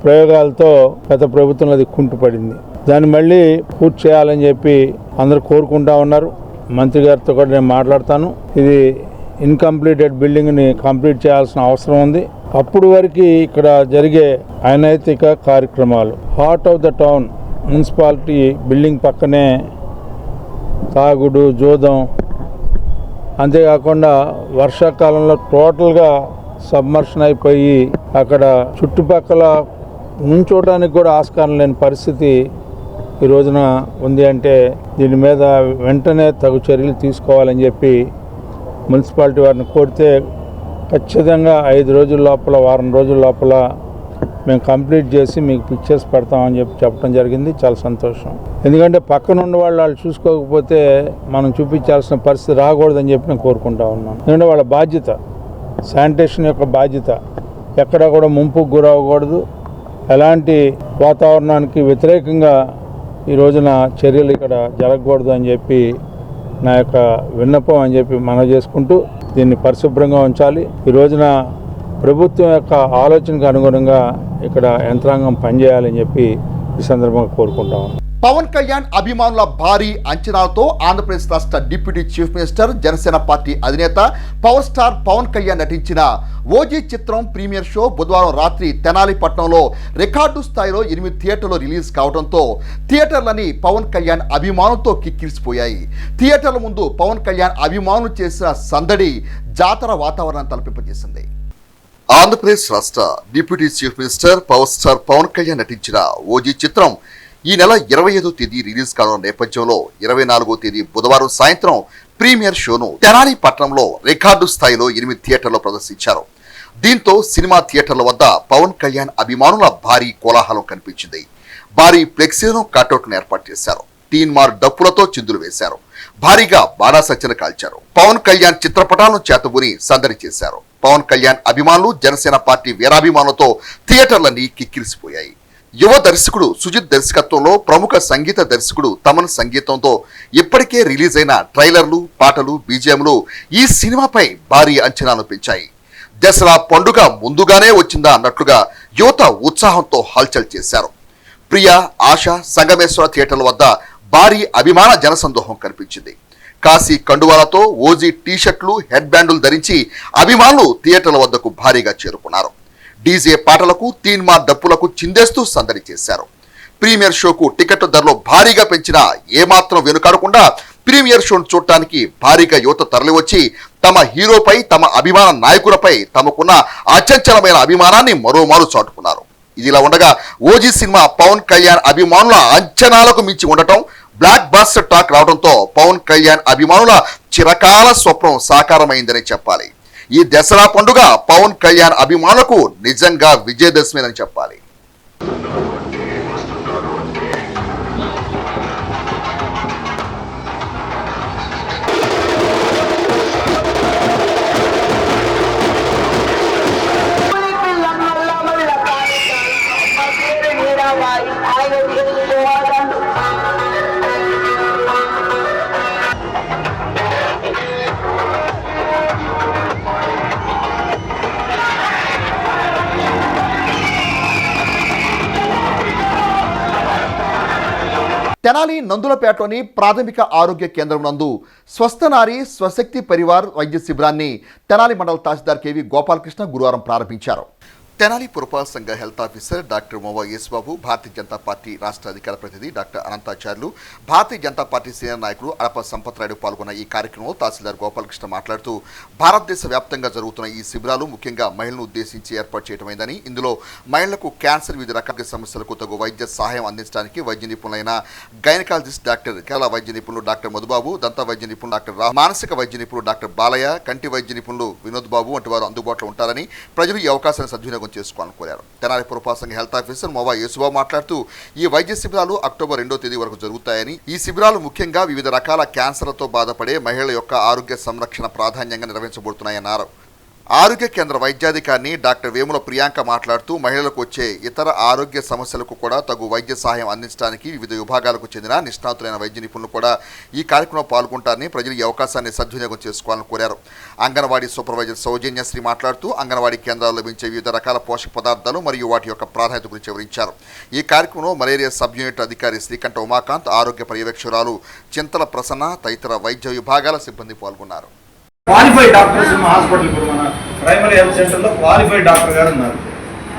ప్రయోగాలతో గత ప్రభుత్వంలో అది కుంటుపడింది. దాన్ని మళ్ళీ పూర్తి చేయాలని చెప్పి అందరూ కోరుకుంటా ఉన్నారు. మంత్రి గారితో కూడా నేను మాట్లాడతాను. ఇది ఇన్కంప్లీటెడ్ బిల్డింగ్ని కంప్లీట్ చేయాల్సిన అవసరం ఉంది. అప్పుడు వరకు ఇక్కడ జరిగే అనైతిక కార్యక్రమాలు, heart of the town municipality building పక్కనే తాగుడు, జూదం, అంతేకాకుండా వర్షాకాలంలో టోటల్గా సబ్మర్షన్ అయిపోయి అక్కడ చుట్టుపక్కల నుంచోడానికి కూడా ఆస్కారం లేని పరిస్థితి ఈ రోజున ఉంది. అంటే దీని మీద వెంటనే తగు చర్యలు తీసుకోవాలని చెప్పి మున్సిపాలిటీ వారిని కోరితే ఖచ్చితంగా 5 రోజుల లోపల, వారం రోజుల లోపల మేము కంప్లీట్ చేసి మీకు పిక్చర్స్ పెడతామని చెప్పి చెప్పడం జరిగింది. చాలా సంతోషం. ఎందుకంటే పక్కన ఉన్న వాళ్ళు చూసుకోకపోతే మనం చూపించాల్సిన పరిస్థితి రాకూడదని చెప్పి నేను కోరుకుంటా ఉన్నాను. ఎందుకంటే వాళ్ళ బాధ్యత, శానిటేషన్ యొక్క బాధ్యత. ఎక్కడ కూడా ముంపుకు గురవ్వకూడదు. ఎలాంటి వాతావరణానికి వ్యతిరేకంగా ఈ రోజున చర్యలు ఇక్కడ జరగకూడదు అని చెప్పి నా యొక్క విన్నపం అని చెప్పి మనవి చేసుకుంటూ దీన్ని పరిశుభ్రంగా ఉంచాలి. ఈ రోజున ప్రభుత్వం యొక్క ఆలోచనకు అనుగుణంగా ఇక్కడ యంత్రాంగం పనిచేయాలని చెప్పి ఈ సందర్భంగా కోరుకుంటాం. పవన్ కళ్యాణ్ అభిమానుల భారీ అంచనాలతో ఆంధ్రప్రదేశ్ రాష్ట్ర deputy chief minister, Janasena party అధినేత పవర్ స్టార్ పవన్ కళ్యాణ్ నటించిన ఓజీ చిత్రం ప్రీమియర్ షో బుధవారం రాత్రి తెనాలి పట్టణంలో రికార్డు స్థాయిలో 8 థియేటర్లు రిలీజ్ కావడంతో థియేటర్లని పవన్ కళ్యాణ్ అభిమానులతో కిక్కిరిసిపోయాయి. థియేటర్ల ముందు పవన్ కళ్యాణ్ అభిమానులు చేసిన సందడి జాతర వాతావరణాన్ని తలపింపజేసింది. ఆంధ్రప్రదేశ్ రాష్ట్ర deputy chief minister power star Pawan Kalyan నటించిన ఓజీ చిత్రం ఈ నెల 25వ తేదీ రిలీజ్ కానున్న నేపథ్యంలో 24వ తేదీ బుధవారం సాయంత్రం ప్రీమియర్ షోను తెనాలి పట్టణంలో రికార్డు స్థాయిలో 8 థియేటర్లో ప్రదర్శించారు. దీంతో సినిమా థియేటర్ల వద్ద పవన్ కళ్యాణ్ అభిమానుల భారీ కోలాహలం కనిపించింది. భారీ ఫ్లెక్సీలను కటౌట్ను ఏర్పాటు చేశారు. టీన్మార్ డప్పులతో చిందులు వేశారు. భారీగా బాణాసంచన కాల్చారు. పవన్ కళ్యాణ్ చిత్రపటాలను చేతబూని సందడి చేశారు. పవన్ కళ్యాణ్ అభిమానులు, జనసేన పార్టీ వీరాభిమానులతో థియేటర్లన్నీ కిక్కిరిసిపోయాయి. యువ దర్శకుడు సుజిత్ దర్శకత్వంలో ప్రముఖ సంగీత దర్శకుడు తమన్ సంగీతంతో ఇప్పటికే రిలీజ్ అయిన ట్రైలర్లు, పాటలు, బీజిఎంలు ఈ సినిమాపై భారీ అంచనాలు పెంచాయి. దసరా పండుగ ముందుగానే వచ్చిందా అన్నట్లుగా యువత ఉత్సాహంతో హల్చల్ చేశారు. ప్రియా, ఆశ, సంగమేశ్వర థియేటర్ల వద్ద భారీ అభిమాన జనసందోహం కనిపించింది. కాశీ కండువాలతో ఓజీ టీషర్ట్లు, హెడ్ బ్యాండులు ధరించి అభిమానులు థియేటర్ల వద్దకు భారీగా చేరుకున్నారు. డీజే పాటలకు, తీన్మార్ డప్పులకు చిందేస్తూ సందడి చేశారు. ప్రీమియర్ షోకు టికెట్ ధరలు భారీగా పెంచినా ఏమాత్రం వెనుకాడకుండా ప్రీమియర్ షోను చూడటానికి భారీగా యువత తరలివచ్చి తమ హీరోపై, తమ అభిమాన నాయకులపై తమకున్న అచంచలమైన అభిమానాన్ని మరోమారు చాటుకున్నారు. ఇదిలా ఉండగా ఓజీ సినిమా పవన్ కళ్యాణ్ అభిమానుల అంచనాలకు మించి ఉండటం, బ్లాక్ బాస్టర్ టాక్ రావడంతో పవన్ కళ్యాణ్ అభిమానుల చిరకాల స్వప్నం సాకారమైందని చెప్పాలి. ఈ దసరా పండుగ పవన్ కళ్యాణ్ అభిమానులకు నిజంగా విజయదశమిని చెప్పాలి. Bye. తెనాలి నందులపేటలోని ప్రాథమిక ఆరోగ్య కేంద్రం నందు స్వస్థనారి స్వశక్తి పరివార్ వైద్య శిబిరాన్ని తెనాలి మండల తహసీల్దార్ కేవి గోపాలకృష్ణ గురువారం ప్రారంభించారు. తెనాలి పురపాలక సంఘ health officer doctor మోవా Yesubabu, Bharatiya Janata party రాష్ట్ర అధికార ప్రతినిధి doctor Anantacharyulu, Bharatiya Janata party senior నాయకులు అడప సంపత్ రాయుడు పాల్గొన్న ఈ కార్యక్రమంలో తహసీల్దార్ గోపాలకృష్ణ మాట్లాడుతూ భారతదేశ వ్యాప్తంగా జరుగుతున్న ఈ శిబిరాలు ముఖ్యంగా మహిళలను ఉద్దేశించి ఏర్పాటు చేయడమైందని, ఇందులో మహిళలకు క్యాన్సర్, వివిధ రకాల సమస్యలకు తగు వైద్య సహాయం అందించడానికి వైద్య నిపుణులైన గైనకాలజిస్ట్ డాక్టర్ కేరళ వైద్య నిపుణులు డాక్టర్ మధుబాబు, దంత వైద్య నిపుణులు డాక్టర్ మానసిక వైద్య నిపుణులు డాక్టర్ బాలయ్య, కంటి వైద్య నిపుణులు వినోద్ బాబు వంటి వారు అందుబాటులో ఉంటారని, ప్రజలు ఈ అవకాశాన్ని సద్వినియోగం చేసుకోవాలని కోరారు. తెనాలి పురపాలక సంఘ హెల్త్ ఆఫీసర్ మోవా యేసుబాబు మాట్లాడుతూ ఈ వైద్య శిబిరాలు అక్టోబర్ 2వ తేదీ వరకు జరుగుతాయని, ఈ శిబిరాలు ముఖ్యంగా వివిధ రకాల క్యాన్సర్లతో బాధపడే మహిళల యొక్క ఆరోగ్య సంరక్షణ ప్రాధాన్యంగా నిర్వహించబడుతున్నాయన్నారు. ఆరోగ్య కేంద్ర వైద్యాధికారిని డాక్టర్ వేముల ప్రియాంక మాట్లాడుతూ మహిళలకు వచ్చే ఇతర ఆరోగ్య సమస్యలకు కూడా తగు వైద్య సహాయం అందించడానికి వివిధ విభాగాలకు చెందిన నిష్ణాతులైన వైద్య నిపుణులు కూడా ఈ కార్యక్రమంలో పాల్గొంటారని, ప్రజలు ఈ అవకాశాన్ని సద్వినియోగం చేసుకోవాలని కోరారు. అంగన్వాడీ సూపర్వైజర్ సౌజన్యశ్రీ మాట్లాడుతూ అంగన్వాడీ కేంద్రాల్లో లభించే వివిధ రకాల పోషక పదార్థాలు మరియు వాటి యొక్క ప్రాధాన్యత గురించి వివరించారు. ఈ కార్యక్రమంలో మలేరియా సబ్ యూనిట్ అధికారి శ్రీకంఠ ఉమాకాంత్, ఆరోగ్య పర్యవేక్షకురాలు చింతల ప్రసన్న తదితర వైద్య విభాగాల సిబ్బంది పాల్గొన్నారు. క్వాలిఫైడ్ డాక్టర్స్ మా హాస్పిటల్, ఇప్పుడు మన ప్రైమరీ హెల్త్ సెంటర్లో క్వాలిఫైడ్ డాక్టర్ గారు ఉన్నారు.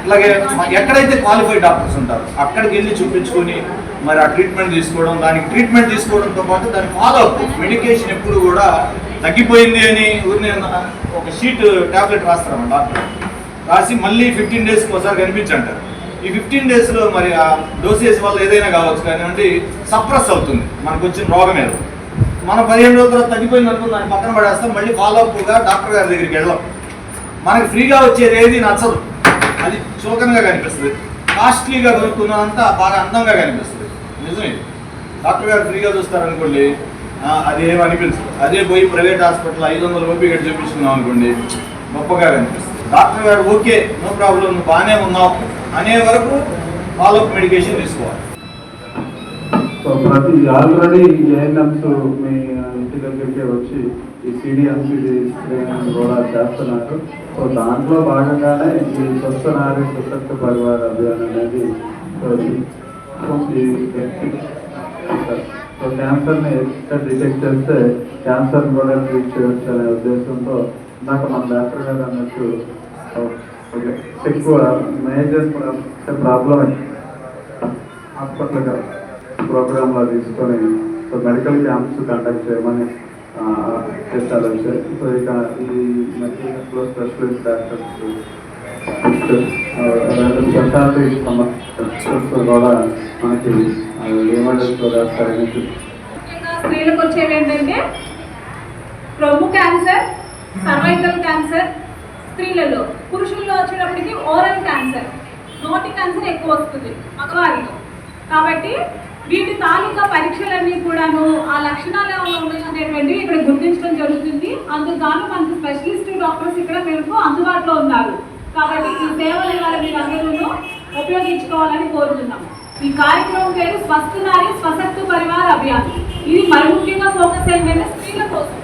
అలాగే ఎక్కడైతే క్వాలిఫైడ్ డాక్టర్స్ ఉంటారో అక్కడికి వెళ్ళి చూపించుకొని మరి ఆ ట్రీట్మెంట్ తీసుకోవడం, దానికి ట్రీట్మెంట్ తీసుకోవడంతో పాటు దాని ఫాలోఅప్ మెడికేషన్ ఎప్పుడు కూడా తగ్గిపోయింది అని ఒక షీట్ ట్యాబ్లెట్ రాస్తారన్నమాట డాక్టర్, రాసి మళ్ళీ 15 డేస్కి ఒకసారి కనిపించంటారు. ఈ 15 డేస్లో మరి ఆ డోసేజ్ వల్ల ఏదైనా కావచ్చు కానివ్వండి సప్రెస్ అవుతుంది మనకు వచ్చిన రోగం ఏదో. మనం 15 రోజుల తర్వాత తగ్గిపోయింది అనుకుని దాన్ని పక్కన పడేస్తాం, మళ్ళీ ఫాలోఅప్గా డాక్టర్ గారి దగ్గరికి వెళ్ళాం. మనకి ఫ్రీగా వచ్చేది ఏది నచ్చదు, అది చులకనగా కనిపిస్తుంది. కాస్ట్లీగా కొనుక్కున్నంతా బాగా అందంగా కనిపిస్తుంది. నిజమే, డాక్టర్ గారు ఫ్రీగా చూస్తారనుకోండి అది ఏమి అనిపించదు. అదే పోయి ప్రైవేట్ హాస్పిటల్ 500 రూపాయలు కట్టి చూపించుకున్నాం అనుకోండి గొప్పగా కనిపిస్తుంది. డాక్టర్ గారు ఓకే నో ప్రాబ్లం నువ్వు బాగానే ఉన్నావు అనే వరకు ఫాలోఅప్ మెడికేషన్ తీసుకోవాలి. సో ఆల్రెడీ ఏఎన్ఎంస్ మీ ఇంటి దగ్గరికి వచ్చి ఈ సిడిఎంసిడి స్క్రీనింగ్ కూడా చేస్తున్నారు. సో దాంట్లో భాగంగానే ఈ స్వస్థనారి స్వశక్తి పరివార అభియాన్ అనేది సో క్యాన్సర్ని ఎక్కడ డిటెక్ట్ చేస్తే క్యాన్సర్ కూడా ట్రీట్ చేయవచ్చు అనే ఉద్దేశంతో ఇందాక మన డాక్టర్ గారు అన్నట్టు ఎక్కువ మేజర్ ప్రాబ్లం హాస్పిటల్ ప్రోగ్రాంలో తీసుకొని సో మెడికల్ క్యాంప్స్ కండక్ట్ చేయమని చేస్తారు. సో ఇక ఈ మెడికల్లో స్పెషలిస్ట్ డాక్టర్స్ స్పెషాలిటీ కూడా మనకి ఏమండర్స్లో రాస్తారని. స్త్రీలకు వచ్చేవి ఏంటంటే రొమ్ము క్యాన్సర్, సర్వైకల్ క్యాన్సర్ స్త్రీలలో, పురుషుల్లో వచ్చేటప్పటికి ఓరల్ క్యాన్సర్, నోటి క్యాన్సర్ ఎక్కువ వస్తుంది మగవారిలో. కాబట్టి వీటి తాలూకా పరీక్షలన్నీ కూడాను ఆ లక్షణాలు ఏమైనా ఉన్నాయనేటువంటివి ఇక్కడ గుర్తించడం జరుగుతుంది. అందుకు గాను మనకు స్పెషలిస్ట్ డాక్టర్స్ ఇక్కడ మీకు అందుబాటులో ఉన్నారు. కాబట్టి ఈ సేవలు ఇవాళ మీరు అందరూ ఉపయోగించుకోవాలని కోరుతున్నాం. ఈ కార్యక్రమం పేరు స్వస్థనారి స్వశక్తి పరివార్ అభియాన్. ఇది మరి ముఖ్యంగా ఫోకస్ ఏంటంటే స్త్రీల కోసం.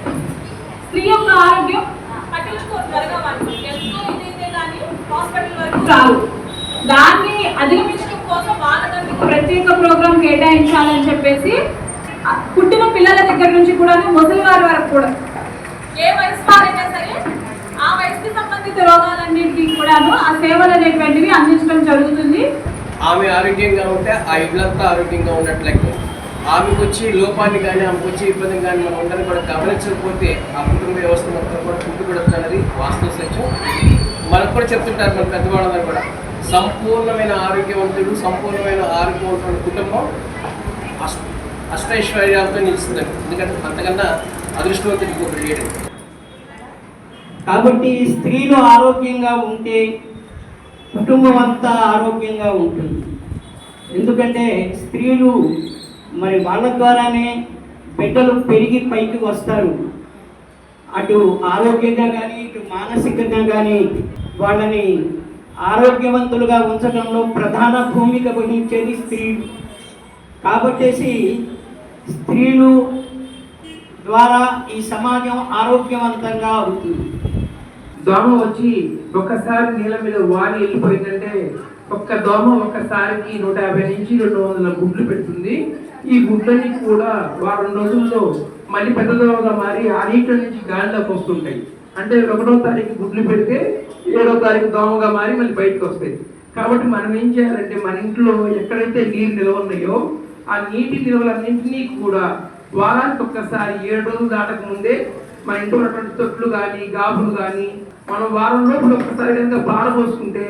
స్త్రీ యొక్క ఆరోగ్యం పట్టించుకోరు త్వరగా వాళ్ళు ఎంతో ఇదైతే కానీ హాస్పిటల్ వరకు రాదు. దాన్ని అధిగమించడం కోసం వాళ్ళకి ప్రత్యేక ప్రోగ్రాం కేటాయించాలని చెప్పేసి పుట్టిన పిల్లల దగ్గర నుంచి కూడా ముసలి వారి వరకు కూడా ఏ వయసు వారైనా సరే ఆ వయసుకి సంబంధిత రోగాలన్నింటినీ కూడాను ఆ సేవలు అనేటువంటివి అందించడం జరుగుతుంది. ఆమె ఆరోగ్యంగా ఉంటే ఆ ఇళ్ళంతా ఆరోగ్యంగా ఉన్నట్లయితే, ఆమెకు వచ్చి లోపాన్ని కానీ ఆమెకు వచ్చి ఇబ్బంది కానీ మనం ఉండని కూడా గమనించకపోతే ఆ కుటుంబ వ్యవస్థ మొత్తం కూడా పుట్టుబడుతున్నది వాస్తవ సత్యం. మనకు కూడా చెప్తుంటారు మన పెద్దవాళ్ళని కూడా, సంపూర్ణమైన ఆరోగ్యవంతుడు, సంపూర్ణమైన ఆరోగ్యవంతుడు కుటుంబం అష్టైశ్వర్యాలతో నిలుస్తుంది. ఎందుకంటే అంతకన్నా అదృష్టవంతుడు ఇంకొకటి లేడు. కాబట్టి స్త్రీలు ఆరోగ్యంగా ఉంటే కుటుంబం అంతా ఆరోగ్యంగా ఉంటుంది. ఎందుకంటే స్త్రీలు మరి వాళ్ళ ద్వారానే బిడ్డలు పెరిగి పైకి వస్తారు. అటు ఆరోగ్యంగా కానీ ఇటు మానసికంగా కానీ వాళ్ళని ఆరోగ్యవంతులుగా ఉంచడంలో ప్రధాన భూమిక వహించేది స్త్రీలు. కాబట్టేసి స్త్రీలు ద్వారా ఈ సమాజం ఆరోగ్యవంతంగా అవుతుంది. దోమ వచ్చి ఒక్కసారి నీళ్ళ మీద వాలి వెళ్ళిపోయిందంటే ఒక్క దోమ ఒక్కసారికి 150 నుంచి 200 గుడ్లు పెడుతుంది. ఈ గుడ్లని కూడా వారం రోజుల్లో మళ్ళీ పెద్దదోమగా మారి ఆ నీటి నుంచి గాలిలోకి వస్తుంటాయి. అంటే 1వ తారీఖు గుడ్లు పెడితే 7వ తారీఖు దోమగా మారి మళ్ళీ బయటకు వస్తాయి. కాబట్టి మనం ఏం చేయాలంటే మన ఇంట్లో ఎక్కడైతే నీరు నిల్వ ఉన్నాయో ఆ నీటి నిల్వలన్నింటినీ కూడా వారానికి ఒక్కసారి 7 రోజులు దాటక ముందే మన ఇంట్లో ఉన్నటువంటి తొట్లు కానీ గాబులు కానీ మనం వారం రోజులు ఒక్కసారి కనుక పారబోసుకుంటే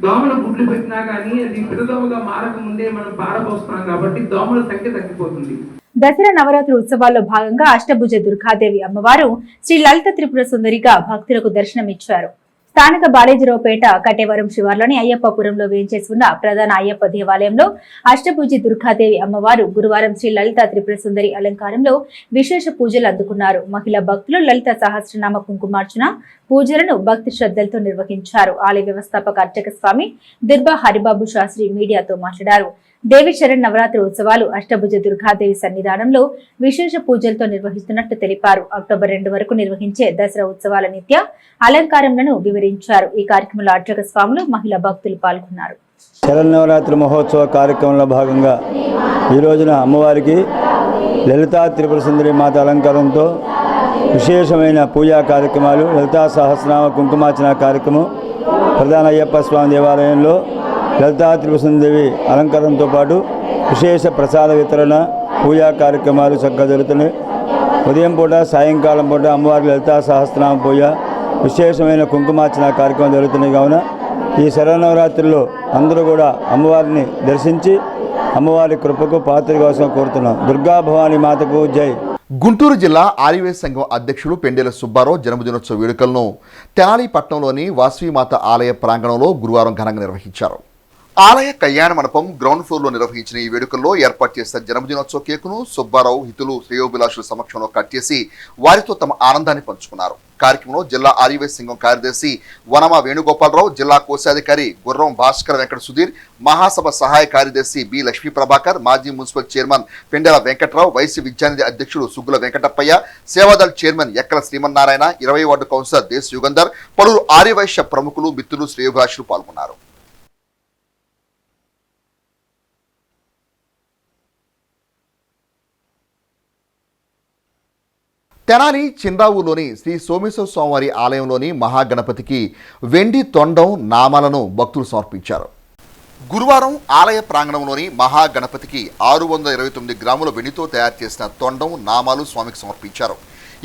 దోమలు గుడ్లు పెట్టినా కానీ అది పిల్లదోమగా మారక ముందే మనం పారబోస్తున్నాం కాబట్టి దోమల సంఖ్య తగ్గిపోతుంది. దసరా నవరాత్రి ఉత్సవాల్లో భాగంగా అష్టభుజ దుర్గాదేవి అమ్మవారు శ్రీ లలిత త్రిపుర సుందరిగా భక్తులకు దర్శనమిచ్చారు. స్థానిక బాలేజీరావుపేట కటేవరం శివార్లోని అయ్యప్పపురంలో వేంచేసి ఉన్న ప్రధాన అయ్యప్ప దేవాలయంలో అష్టభుజి దుర్గాదేవి అమ్మవారు గురువారం శ్రీ లలిత త్రిపుర సుందరి అలంకారంలో విశేష పూజలు అందుకున్నారు. మహిళా భక్తులు లలిత సహస్రనామ కుంకుమార్చన పూజలను భక్తి శ్రద్ధలతో నిర్వహించారు. ఆలయ వ్యవస్థాపక అర్చక స్వామి దుర్బా హరిబాబు శాస్త్రి మీడియాతో మాట్లాడారు. దేవి శరణ్ నవరాత్రి ఉత్సవాలు అష్టభుజ దుర్గాదేవి సన్నిధానంలో విశేష పూజలతో నిర్వహిస్తున్నట్టు తెలిపారు. అక్టోబర్ 2 వరకు నిర్వహించే దసరా ఉత్సవాల నిత్య అలంకారంలను వివరించారు. ఈ కార్యక్రమంలో అర్చక స్వాములు మహిళా భక్తులు పాల్గొన్నారు. శరన్నవరాత్రి మహోత్సవ కార్యక్రమంలో భాగంగా ఈ రోజున అమ్మవారికి లలితా త్రిపుర సుందరి మాత అలంకారంతో విశేషమైన పూజా కార్యక్రమాలు, లలితా సహస్రనామ కుంకుమార్చన కార్యక్రమం ప్రధాన అయ్యప్ప స్వామి దేవాలయంలో లలితా త్రిపుర సుందరి అలంకారంతో పాటు విశేష ప్రసాద వితరణ పూజా కార్యక్రమాలు చక్కగా జరుగుతున్నాయి. ఉదయం పూట సాయంకాలం పూట అమ్మవారి లలితా సహస్రనామ పూజ విశేషమైన కుంకుమార్చన కార్యక్రమం జరుగుతున్నాయి. కావున ఈ శరన్నవరాత్రిలో అందరూ కూడా అమ్మవారిని దర్శించి అమ్మవారి కృపకు పాత్ర కోసం కోరుతున్నాం. దుర్గా భవానీ మాతకు జై. గుంటూరు జిల్లా ఆర్యవేశ సంఘం అధ్యక్షులు పెండేల సుబ్బారావు జన్మదినోత్సవ వేడుకలను తెనాలి పట్టణంలోని వాసవిమాత ఆలయ ప్రాంగణంలో గురువారం ఘనంగా నిర్వహించారు. ఆలయ కళ్యాణ మండపం గ్రౌండ్ ఫ్లోర్లో నిర్వహించిన ఈ వేడుకల్లో ఏర్పాటు చేసిన జన్మదినోత్సవ కేకును సుబ్బారావు హితులు శ్రేయోభిలాషుల సమక్షంలో కట్ చేసి వారితో తమ ఆనందాన్ని పంచుకున్నారు. కార్యక్రమంలో జిల్లా ఆర్యవేశ సంఘం కార్యదర్శి వనమ వేణుగోపాలరావు, జిల్లా కోశాధికారి గుర్రం భాస్కర్ వెంకట సుధీర్, మహాసభ సహాయ కార్యదర్శి బి లక్ష్మీ ప్రభాకర్, మాజీ municipal chairman Pendela Venkatrao, YC Vidyanidhi అధ్యక్షుడు సుగ్గుల వెంకటప్పయ్య, సేవాదళ్ చైర్మన్ ఎక్కల శ్రీమన్నారాయణ, 20వ వార్డు కౌన్సిలర్ దేశ్ యుగంధర్, పలువురు ఆర్యవైశ్య ప్రముఖులు, మిత్రులు, శ్రేయోభిలాషులు పాల్గొన్నారు. తెనాలి చిందావులోని శ్రీ సోమేశ్వర స్వామివారి ఆలయంలోని మహాగణపతికి వెండి తొండం నామాలను భక్తులు సమర్పించారు. గురువారం ఆలయ ప్రాంగణంలోని మహాగణపతికి 629 గ్రాముల వెండితో తయారు చేసిన తొండం నామాలు స్వామికి సమర్పించారు.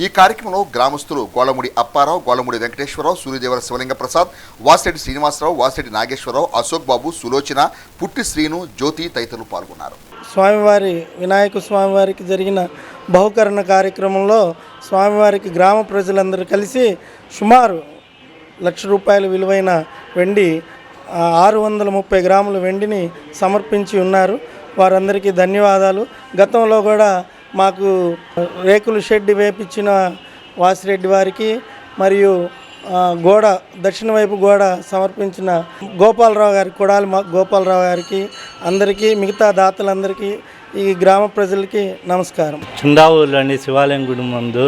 ఈ కార్యక్రమంలో గ్రామస్తులు గోళముడి అప్పారావు, గోళముడి వెంకటేశ్వరరావు, సూర్యదేవర శివలింగ ప్రసాద్, వాసిరెడ్డి శ్రీనివాసరావు, వాసిరెడ్డి నాగేశ్వరరావు, అశోక్ బాబు, సులోచన, పుట్టి శ్రీను, జ్యోతి తదితరులు పాల్గొన్నారు. స్వామివారి వినాయక స్వామివారికి జరిగిన బహుకరణ కార్యక్రమంలో స్వామివారికి గ్రామ ప్రజలందరూ కలిసి సుమారు ₹1,00,000 విలువైన వెండి 630 గ్రాముల వెండిని సమర్పించి ఉన్నారు. వారందరికీ ధన్యవాదాలు. గతంలో కూడా మాకు రేకుల షెడ్ వేపించిన వాసిరెడ్డి వారికి మరియు గోడ దక్షిణ వైపు గోడ సమర్పించిన గోపాలరావు గారికి, కొడాలి గోపాలరావు గారికి, అందరికీ మిగతా దాతలందరికీ ఈ గ్రామ ప్రజలకి నమస్కారం. చిందావూరులోని శివాలయం గుడి ముందు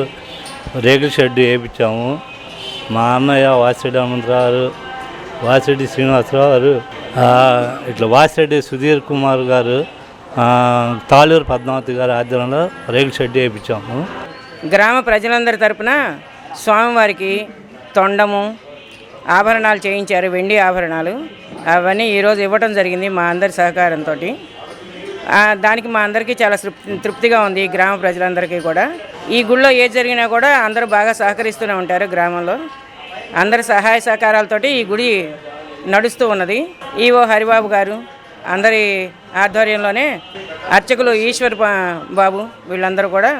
రేకుల షెడ్ వేయించాము. మా అన్నయ్య వాసిరెడ్డి హనుమంతరావు, వాసిరెడ్డి శ్రీనివాసరావు గారు, ఇట్లా వాసిరెడ్డి సుధీర్ కుమార్ గారు, తాళూరు పద్మావతి గారి ఆధ్వర్యంలో రేకుల షెడ్ వేయించాము. గ్రామ ప్రజలందరి తరపున స్వామివారికి తొండము ఆభరణాలు చేయించారు, వెండి ఆభరణాలు. అవన్నీ ఈరోజు ఇవ్వటం జరిగింది మా అందరి సహకారంతో. దానికి మా అందరికీ చాలా తృప్తిగా ఉంది. గ్రామ ప్రజలందరికీ కూడా ఈ గుళ్ళో ఏది జరిగినా కూడా అందరూ బాగా సహకరిస్తూనే ఉంటారు. గ్రామంలో అందరి సహాయ సహకారాలతోటి ఈ గుడి నడుస్తూ ఉన్నది. ఈవో హరిబాబు గారు అందరి ఆధ్వర్యంలోనే అర్చకులు ఈశ్వర్ బాబు వీళ్ళందరూ కూడా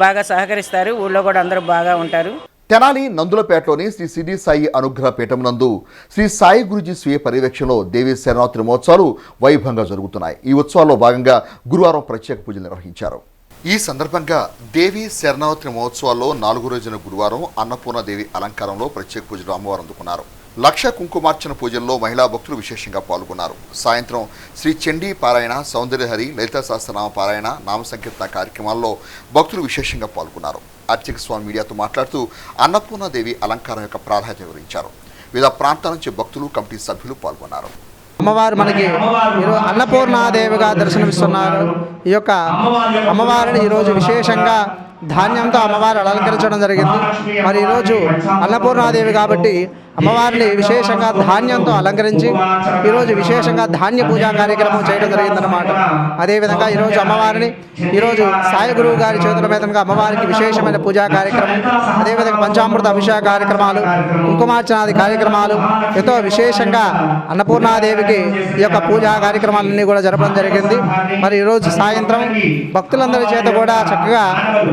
బాగా సహకరిస్తారు. ఊళ్ళో కూడా అందరూ బాగా ఉంటారు. తెనాలి నందులపేటలోని శ్రీ సిద్ధి సాయి అనుగ్రహ పీఠం నందు శ్రీ సాయి గురుజీ స్వీయ పర్యవేక్షణలో దేవీ శరణవరాత్రి మహోత్సవాలు వైభవంగా జరుగుతున్నాయి. ఈ ఉత్సవాల్లో భాగంగా గురువారం ప్రత్యేక పూజలు నిర్వహించారు. ఈ సందర్భంగా దేవీ శరణవరాత్రి మహోత్సవాల్లో 4వ రోజున గురువారం అన్నపూర్ణదేవి అలంకారంలో ప్రత్యేక పూజలు అమ్మవారు అందుకున్నారు. లక్ష కుంకుమార్చన పూజల్లో మహిళా భక్తులు విశేషంగా పాల్గొన్నారు. సాయంత్రం శ్రీ చండీ పారాయణ, సౌందర్యహరి, లలితా సహస్రనామ పారాయణ, నామ సంకీర్తన కార్యక్రమాల్లో భక్తులు విశేషంగా పాల్గొన్నారు. అర్చక స్వామి మీడియాతో మాట్లాడుతూ అన్నపూర్ణదేవి అలంకారం యొక్క ప్రాధాన్యత వివరించారు. వివిధ ప్రాంతాల నుంచి భక్తులు, కమిటీ సభ్యులు పాల్గొన్నారు. అమ్మవారు మనకి ఈరోజు అన్నపూర్ణాదేవిగా దర్శనమిస్తున్నారు. ఈ యొక్క అమ్మవారిని ఈరోజు విశేషంగా ధాన్యంతో అమ్మవారు అలంకరించడం జరిగింది. మరి ఈరోజు అన్నపూర్ణాదేవి కాబట్టి అమ్మవారిని విశేషంగా ధాన్యంతో అలంకరించి ఈరోజు విశేషంగా ధాన్య పూజా కార్యక్రమం చేయడం జరిగిందన్నమాట. అదేవిధంగా ఈరోజు అమ్మవారిని ఈరోజు సాయి గురువు గారి చేతుల మీదుగా అమ్మవారికి విశేషమైన పూజా కార్యక్రమం, అదేవిధంగా పంచామృత అభిషేక కార్యక్రమాలు, కుంకుమార్చనాది కార్యక్రమాలు ఎంతో విశేషంగా అన్నపూర్ణాదేవికి ఈ యొక్క పూజా కార్యక్రమాలన్నీ కూడా జరపడం జరిగింది. మరి ఈరోజు సాయంత్రం భక్తులందరి చేత కూడా చక్కగా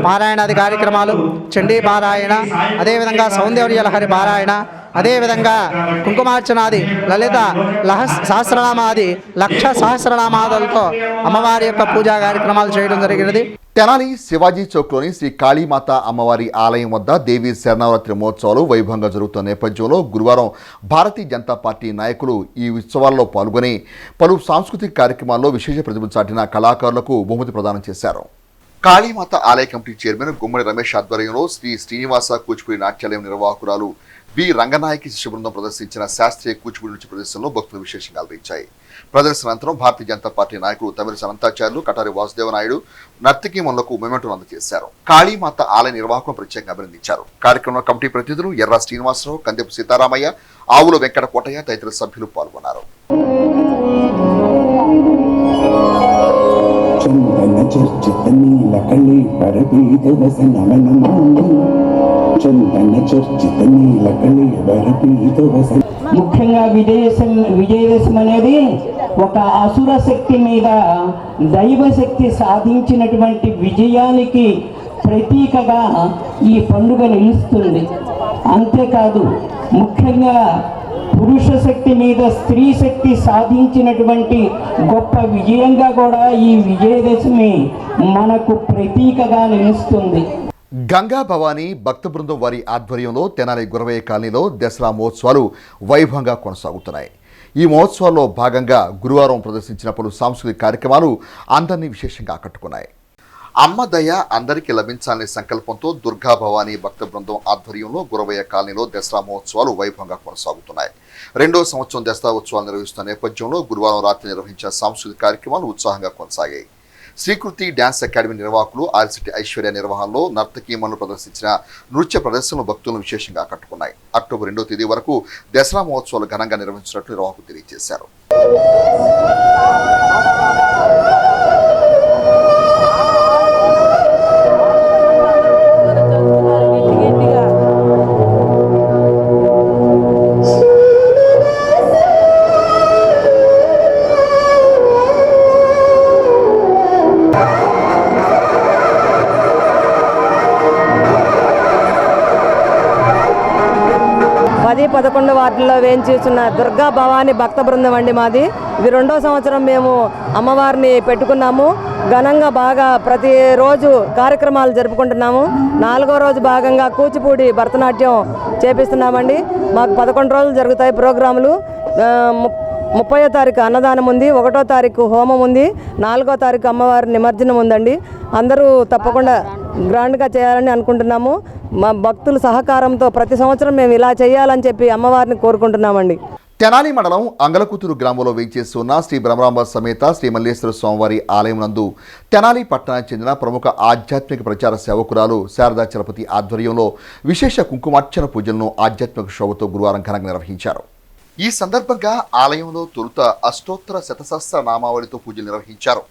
పారాయణాది కార్యక్రమాలు, చండీ పారాయణ, అదేవిధంగా సౌందర్య లహరి పారాయణ, అదేవిధంగా కుంకుమార్చనాది, లలిత సహస్రనామాది, లక్ష సహస్రనామాదులతో అమ్మవారి యొక్క పూజా కార్యక్రమాలు చేయడం జరిగినది. తెనాలి శివాజీ చౌక్లోని శ్రీ కాళీమాత అమ్మవారి ఆలయం వద్ద దేవీ శరణవరాత్రి మహోత్సవాలు వైభవంగా జరుగుతున్న నేపథ్యంలో గురువారం భారతీయ జనతా పార్టీ నాయకులు ఈ ఉత్సవాల్లో పాల్గొని పలు సాంస్కృతిక కార్యక్రమాల్లో విశేష ప్రతిభ చాటిన కళాకారులకు బహుమతి ప్రదానం చేశారు. కాళీమాత ఆలయ కమిటీ చైర్మన్ గుమ్మడి రమేష్ ఆధ్వర్యంలో శ్రీ శ్రీనివాస కూచిపూడి నాట్యాలయం నిర్వాహకురాలు బి రంగనాయకి శిష్య బృందం ప్రదర్శించిన శాస్త్రీయ కూచిపూడి నృత్య ప్రదర్శనలో భక్తులు విశేషంగా అలరించాయి. ప్రదర్శన అనంతరం భారతీయ జనతా పార్టీ నాయకులు తమిళ అనంతాచార్యులు, కటారి వాసుదేవ నాయుడు నర్తకీమణులకు మెమెంటోను అందజేశారు. కాళీమాత ఆలయ నిర్వాహకులను ప్రత్యేకంగా అభినందించారు. కార్యక్రమంలో కమిటీ ప్రతినిధులు ఎర్ర శ్రీనివాసరావు, కందెపు సీతారామయ్య, ఆవుల వెంకట కోటయ్య తదితర సభ్యులు పాల్గొన్నారు. ముఖ్యంగా విజయదశమి అనేది ఒక అసుర శక్తి మీద దైవశక్తి సాధించినటువంటి విజయానికి ప్రతీకగా ఈ పండుగ నిలుస్తుంది. అంతేకాదు ముఖ్యంగా పురుష శక్తి మీద స్త్రీ శక్తి సాధించినటువంటి గొప్ప విజయంగా కూడా ఈ విజయదశమి మనకు ప్రతీకగా నిలుస్తుంది. గంగా భవానీ భక్త బృందం వారి ఆధ్వర్యంలో తెనాలి గురవయ్య కాలనీలో దసరా మహోత్సవాలు వైభవంగా కొనసాగుతున్నాయి. ఈ మహోత్సవాల్లో భాగంగా గురువారం ప్రదర్శించిన పలు సాంస్కృతిక కార్యక్రమాలు అందరినీ విశేషంగా ఆకట్టుకున్నాయి. అమ్మ దయ అందరికీ లభించాలనే సంకల్పంతో దుర్గా భవానీ భక్త బృందం ఆధ్వర్యంలో గురవయ్య కాలనీలో దసరా మహోత్సవాలు వైభవంగా కొనసాగుతున్నాయి. 2వ సంవత్సరం దసరా ఉత్సవాలు నిర్వహిస్తున్న నేపథ్యంలో గురువారం రాత్రి నిర్వహించిన సాంస్కృతిక కార్యక్రమాలు ఉత్సాహంగా కొనసాగాయి. శ్రీకృతి డ్యాన్స్ అకాడమీ నిర్వాహకులు ఆర్సిటీ ఐశ్వర్య నిర్వహణలో నర్తకీమణులు ప్రదర్శించిన నృత్య ప్రదర్శనలు భక్తులను విశేషంగా ఆకట్టుకున్నాయి. అక్టోబర్ 2వ తేదీ వరకు దసరా మహోత్సవాలు ఘనంగా నిర్వహించినట్లు నిర్వాహకులు తెలియజేశారు. పది 11 వార్డుల్లో వేయించేస్తున్న దుర్గా భవానీ భక్త బృందం అండి మాది. ఇది 2వ సంవత్సరం మేము అమ్మవారిని పెట్టుకున్నాము. ఘనంగా బాగా ప్రతిరోజు కార్యక్రమాలు జరుపుకుంటున్నాము. 4వ రోజు భాగంగా కూచిపూడి భరతనాట్యం చేపిస్తున్నామండి. మాకు 11 రోజులు జరుగుతాయి ప్రోగ్రాములు. 30వ తారీఖు అన్నదానం ఉంది, 1వ తారీఖు హోమం ఉంది, 4వ తారీఖు అమ్మవారి నిమజ్జనం ఉందండి. అందరూ తప్పకుండా గ్రాండ్గా చేయాలని అనుకుంటున్నాము. మా భక్తుల సహకారంతో ప్రతి సంవత్సరం మేము ఇలా చేయాలని చెప్పి అమ్మవారిని కోరుకుంటున్నామండి. తెనాలి మండలం అంగలకుతురు గ్రామంలో వేయించేసి ఉన్న శ్రీ బ్రహ్మరాంబ సమేత శ్రీ మల్లేశ్వర స్వామివారి ఆలయం నందు తెనాలి పట్టణానికి చెందిన ప్రముఖ ఆధ్యాత్మిక ప్రచార సేవకురాలు శారదా చలపతి ఆధ్వర్యంలో విశేష కుంకుమార్చన పూజలను ఆధ్యాత్మిక శోభతో గురువారం ఘనంగా నిర్వహించారు. ఈ సందర్భంగా ఆలయంలో తొలుత అష్టోత్తర శతసహస్ర నామావళితో పూజలు నిర్వహించారు.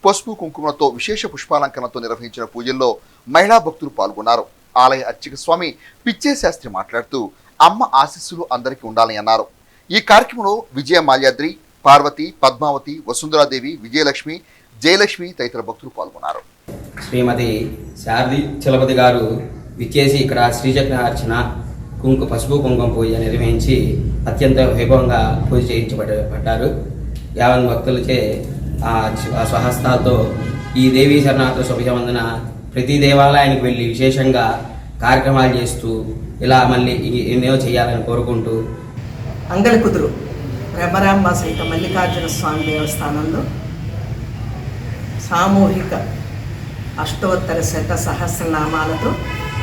పసుపు కుంకుమలతో విశేష పుష్పాలంకరణతో నిర్వహించిన పూజల్లో మహిళా భక్తులు పాల్గొన్నారు. ఆలయ అర్చక స్వామి పిచ్చే శాస్త్రి మాట్లాడుతూ అమ్మ ఆశీస్సులు అందరికీ ఉండాలని అన్నారు. ఈ కార్యక్రమంలో విజయ మాల్యాద్రి, పార్వతి, పద్మావతి, వసుంధరాదేవి, విజయలక్ష్మి, జయలక్ష్మి తదితర భక్తులు పాల్గొన్నారు. శ్రీమతి శారది చలపతి గారు విచ్చేసి ఇక్కడ శ్రీచక్రార్చన పసుపు కుంకుమ పూజ నిర్వహించి అత్యంత వైభవంగా పూజ చేయించబడ్డారు. యావన్ భక్తులచే స్వహస్తాలతో ఈ దేవీ శరణార్థ శుభవందన ప్రతి దేవాలయానికి వెళ్ళి విశేషంగా కార్యక్రమాలు చేస్తూ ఇలా మళ్ళీ ఎన్నో చేయాలని కోరుకుంటూ అంగలకుదురు బ్రహ్మరాంబ సహిత మల్లికార్జున స్వామి దేవస్థానంలో సామూహిక అష్టోత్తర శత సహస్రనామాలతో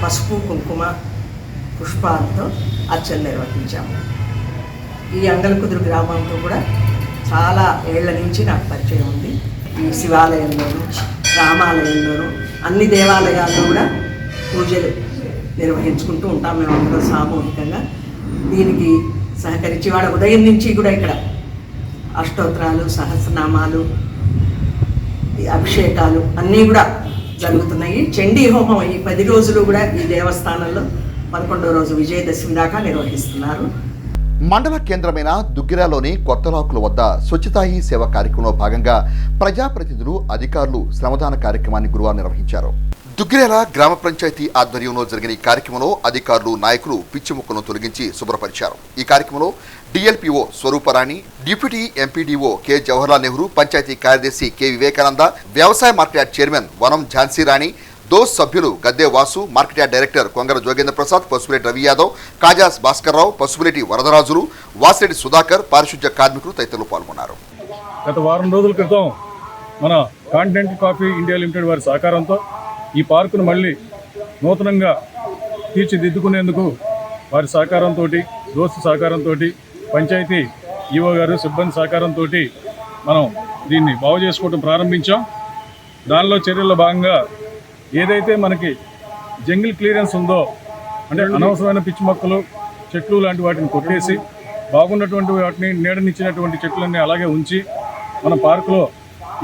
పసుపు కుంకుమ పుష్పాలతో అర్చన నిర్వహించాము. ఈ అంగలకుదురు గ్రామంతో కూడా చాలా ఏళ్ల నుంచి నాకు పరిచయం ఉంది. ఈ శివాలయంలోనూ రామాలయంలోనూ అన్ని దేవాలయాల్లో కూడా పూజలు నిర్వహించుకుంటూ ఉంటాం మేము అందరూ సామూహికంగా. దీనికి సహకరించి వాళ్ళ ఉదయం నుంచి కూడా ఇక్కడ అష్టోత్తరాలు, సహస్రనామాలు, అభిషేకాలు అన్నీ కూడా జరుగుతున్నాయి. చండీ హోమం ఈ 10 రోజులు కూడా ఈ దేవస్థానంలో 11వ రోజు విజయదశమి దాకా నిర్వహిస్తున్నారు. మండల కేంద్రమైన దుగ్గిరాలోని కొత్తలాకుల వద్ద స్వచ్ఛతా హీ సేవ కార్యక్రమంలో భాగంగా ప్రజాప్రతినిధులు, అధికారులు శ్రమదాన కార్యక్రమాన్ని గురువారం నిర్వహించారు. దుగ్గిరాల గ్రామ పంచాయతీ ఆధ్వర్యంలో జరిగిన ఈ కార్యక్రమంలో అధికారులు, నాయకులు పిచ్చి మొక్కలను తొలగించి శుభ్రపరిచారు. ఈ కార్యక్రమంలో DLPO Swarooparani, deputy MPDO K Jawaharlal Nehru, panchayat కార్యదర్శి కె వివేకానంద, వ్యవసాయ మార్కెట్ యార్డ్ చైర్మన్ వనం ఝాన్సీ రాణి, దోస్ సభ్యులు Gadde Vasu, market yard director Kongara Jogendra Prasad, Pasupuleti Ravi Yadav, కాజాస్ భాస్కర్రావు, పసుపులేటి వరదరాజులు, వాసిరెడ్డి సుధాకర్, పారిశుద్ధ్య కార్మికులు తదితరులు పాల్గొన్నారు. గత వారం రోజుల క్రితం మన కాంటినెంటల్ కాఫీ ఇండియా లిమిటెడ్ వారి సహకారంతో ఈ పార్కును మళ్ళీ నూతనంగా తీర్చిదిద్దుకునేందుకు వారి సహకారంతో, దోస్తు సహకారంతో, పంచాయతీ ఈవో గారు సిబ్బంది సహకారంతో మనం దీన్ని బాగు చేసుకోవడం ప్రారంభించాం. దానిలో చర్యల్లో భాగంగా ఏదైతే మనకి జంగిల్ క్లియరెన్స్ ఉందో, అంటే అనవసరమైన పిచ్చి మొక్కలు, చెట్లు లాంటి వాటిని కొట్టేసి బాగున్నటువంటి వాటిని, నీడనిచ్చినటువంటి చెట్లన్నీ అలాగే ఉంచి మన పార్కులో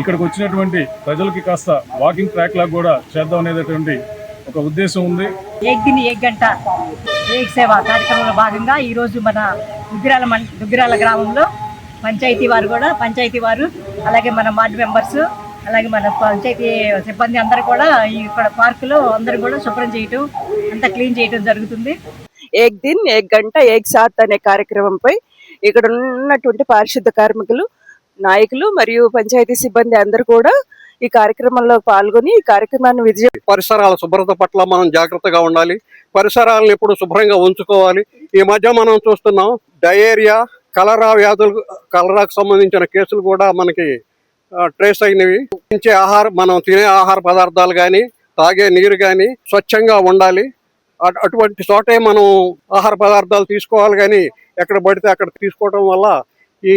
ఇక్కడికి వచ్చినటువంటి ప్రజలకి కాస్త వాకింగ్ ట్రాక్ లాగా కూడా చేద్దాం అనేటటువంటి ఒక ఉద్దేశం ఉంది. ఏక్ దిన్ ఏక్ గంట ఏక్ సేవ కార్యక్రమంలో భాగంగా ఈరోజు మన దుగ్గిరాల గ్రామంలో పంచాయతీ వారు అలాగే మన వార్డు మెంబర్స్, అలాగే మన పంచాయతీ సిబ్బంది అందరూ కూడా ఇక్కడ పార్కులో అందరూ కూడా శుభ్రం చేయటం, అంతా క్లీన్ చేయటం జరుగుతుంది. ఏక్ దిన్ ఏక్ గంట ఏక్ సాత్ అనే కార్యక్రమంపై ఇక్కడ ఉన్నటువంటి పారిశుద్ధ కార్మికులు, నాయకులు మరియు పంచాయతీ సిబ్బంది అందరూ కూడా ఈ కార్యక్రమంలో పాల్గొని ఈ కార్యక్రమాన్ని విజయం. పరిసరాల శుభ్రత పట్ల మనం జాగ్రత్తగా ఉండాలి. పరిసరాలను ఎప్పుడు శుభ్రంగా ఉంచుకోవాలి. ఈ మధ్య మనం చూస్తున్నాం డయేరియా, కలరాకు సంబంధించిన కేసులు కూడా మనకి ట్రేస్ అయినవి. మనం తినే ఆహార పదార్థాలు కానీ, తాగే నీరు కానీ స్వచ్ఛంగా ఉండాలి. అటువంటి చోటే మనం ఆహార పదార్థాలు తీసుకోవాలి, కానీ ఎక్కడ పడితే అక్కడ తీసుకోవడం వల్ల ఈ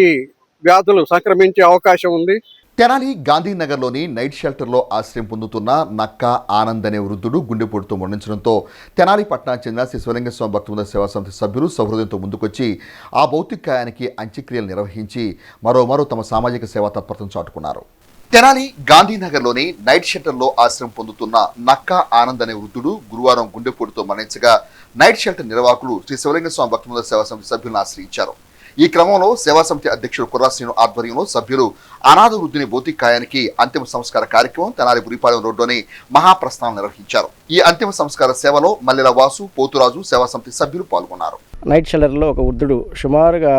వ్యాధులు సంక్రమించే అవకాశం ఉంది. తెనాలి గాంధీనగర్లోని నైట్ షెల్టర్లో ఆశ్రయం పొందుతున్న నక్క ఆనంద్ అనే వృద్ధుడు గుండెపోటుతో మరణించడంతో తెనాలి పట్టణానికి చెందిన శ్రీ శివలింగ స్వామి భక్తవృంద సేవా సమితి సభ్యులు సౌహృదయంతో ముందుకొచ్చి ఆ భౌతికాయానికి అంత్యక్రియలు నిర్వహించి మరో తమ సామాజిక సేవా తత్పరతను చాటుకున్నారు. తెనాలి గాంధీనగర్లోని నైట్ షెల్టర్లో ఆశ్రయం పొందుతున్న నక్క ఆనంద్ అనే వృద్ధుడు గురువారం గుండెపోటుతో మరణించగా నైట్ షెల్టర్ నిర్వాహకులు శ్రీ శివలింగ స్వామి భక్తవృంద సేవా సమితి సభ్యులను ఆశ్రయించారు. ఈ క్రమంలో సేవా సమితి అధ్యక్షుడు కుర్రాశ్రీను ఆధ్వర్యంలో సభ్యులు అనాథ వృద్ధుని భౌతికాయానికి అంతిమ సంస్కార కార్యక్రమం తెనాలి బురిపాలెం రోడ్డులోని మహాప్రస్థానం నిర్వహించారు. ఈ అంతిమ సంస్కార సేవలో మల్లెల వాసు, పోతురాజు సేవా సమితి సభ్యులు పాల్గొన్నారు. నైట్ షెల్టర్లో ఒక వృద్ధుడు సుమారుగా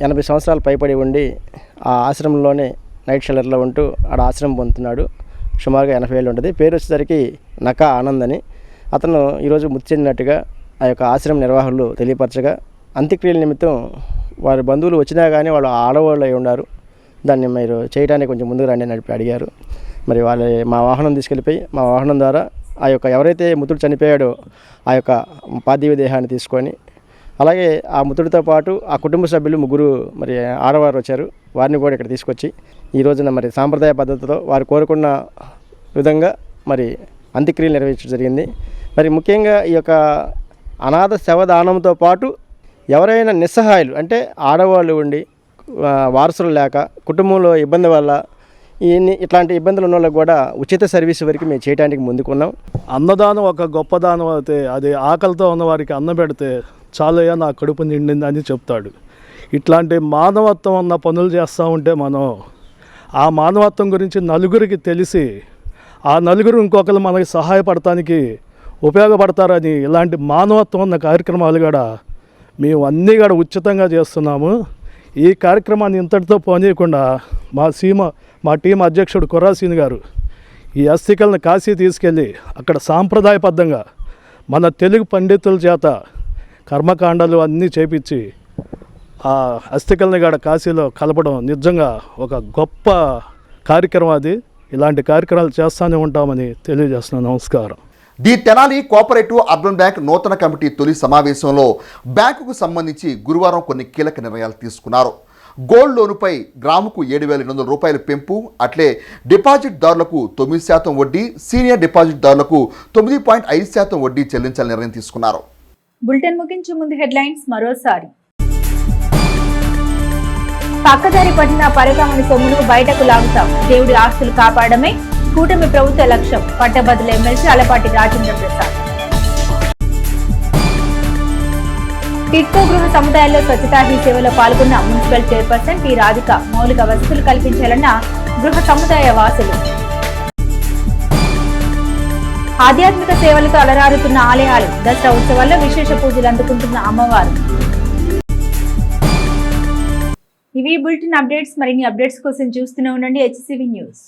80 సంవత్సరాలు పైబడి ఉండి ఆ ఆశ్రమంలోనే నైట్ షెల్టర్లో ఉంటూ ఆడ ఆశ్రమం పొందుతున్నాడు. సుమారుగా 80 ఏళ్ళు ఉంటుంది. పేరు వచ్చేసరికి నక్క ఆనంద్ అని. అతను ఈరోజు మృతి చెందినట్టుగా ఆ యొక్క ఆశ్రమం నిర్వాహకులు తెలియపరచగా, అంత్యక్రియల నిమిత్తం వారి బంధువులు వచ్చినా కానీ వాళ్ళు ఆడవాళ్ళు అయి ఉన్నారు, దాన్ని మీరు చేయడానికి కొంచెం ముందుకు రండి అని అడిగారు. మరి వాళ్ళు మా వాహనం తీసుకెళ్ళిపోయి మా వాహనం ద్వారా ఆ యొక్క ఎవరైతే మృతుడు చనిపోయాడో ఆ యొక్క పార్థివ దేహాన్ని తీసుకొని, అలాగే ఆ మృతుడితో పాటు ఆ కుటుంబ సభ్యులు 3 మరి ఆడవారు వచ్చారు, వారిని కూడా ఇక్కడ తీసుకొచ్చి ఈ రోజున మరి సాంప్రదాయ పద్ధతిలో వారు కోరుకున్న విధంగా మరి అంత్యక్రియలు నిర్వహించడం జరిగింది. మరి ముఖ్యంగా ఈ యొక్క అనాథ శవదానంతో పాటు ఎవరైనా నిస్సహాయులు అంటే ఆడవాళ్ళు ఉండి వారసులు లేక కుటుంబంలో ఇబ్బంది వల్ల ఇట్లాంటి ఇబ్బందులు ఉన్న వాళ్ళకి కూడా ఉచిత సర్వీస్ వరకు మేము చేయడానికి ముందుకున్నాం. అన్నదానం ఒక గొప్ప దానం అయితే అది ఆకలితో ఉన్న వారికి అన్నం పెడితే చాలయ్యా నా కడుపు నిండింది అని చెప్తాడు. ఇట్లాంటి మానవత్వం ఉన్న పనులు చేస్తూ ఉంటే మనం ఆ మానవత్వం గురించి నలుగురికి తెలిసి ఆ నలుగురు ఇంకొకరు మనకి సహాయపడటానికి ఉపయోగపడతారని ఇలాంటి మానవత్వం ఉన్న కార్యక్రమాలు కూడా మేము అన్నీ కూడా ఉచితంగా చేస్తున్నాము. ఈ కార్యక్రమాన్ని ఇంతటితో పోనీయకుండా మా టీం అధ్యక్షుడు కుర్రాసీని గారు ఈ అస్థికలను కాశీ తీసుకెళ్ళి అక్కడ సాంప్రదాయబద్ధంగా మన తెలుగు పండితుల చేత కర్మకాండాలు అన్నీ చేపించి ఆ అస్థికల్ని కూడా కాశీలో కలపడం నిజంగా ఒక గొప్ప కార్యక్రమం. అది ఇలాంటి కార్యక్రమాలు చేస్తూనే ఉంటామని తెలియజేస్తున్నాను. నమస్కారం. The Tenali cooperative urban bank నూతన కమిటీ తొలి సమావేశంలో బ్యాంకుకు సంబంధించి గురువారం కొన్ని కీలక నిర్ణయాలు తీసుకున్నారు. గోల్డ్ లోనుపై గ్రాముకు 7,800 రూపాయల పెంపు, అట్లే డిపాజిట్దారులకు 9% వడ్డీ, సీనియర్ డిపాజిట్దారులకు 9.5% వడ్డీ చెల్లించాలని నిర్ణయం తీసుకున్నారు. బులెటిన్ ముగించే ముందు హెడ్లైన్స్ మరోసారి. పక్కదారి పట్టిన పరకామణి సొమ్మును బయటకు లాగుతాం, దేవుడి ఆస్తులు కాపాడమే కూటమి ప్రభుత్వ లక్ష్యం, పట్టభద్రుల ఎమ్మెల్సీ అలపాటి రాజేంద్ర ప్రసాద్. టిట్కో గృహ సముదాయాల్లో స్వచ్ఛతా హీ సేవలో పాల్గొన్న మున్సిపల్ చైర్పర్సన్ టి రాధిక, మౌలిక వసతులు కల్పించాలన్న గృహ సముదాయ వాసులు. ఆధ్యాత్మిక సేవలతో అలరారుతున్న ఆలయాలు, దసరా ఉత్సవాల్లో విశేష పూజలు అందుకుంటున్న అమ్మవారు. ఇవి బులెటిన్ అప్డేట్స్. మరిన్ని అప్డేట్స్ కోసం చూస్తూనే ఉండండి HCV న్యూస్.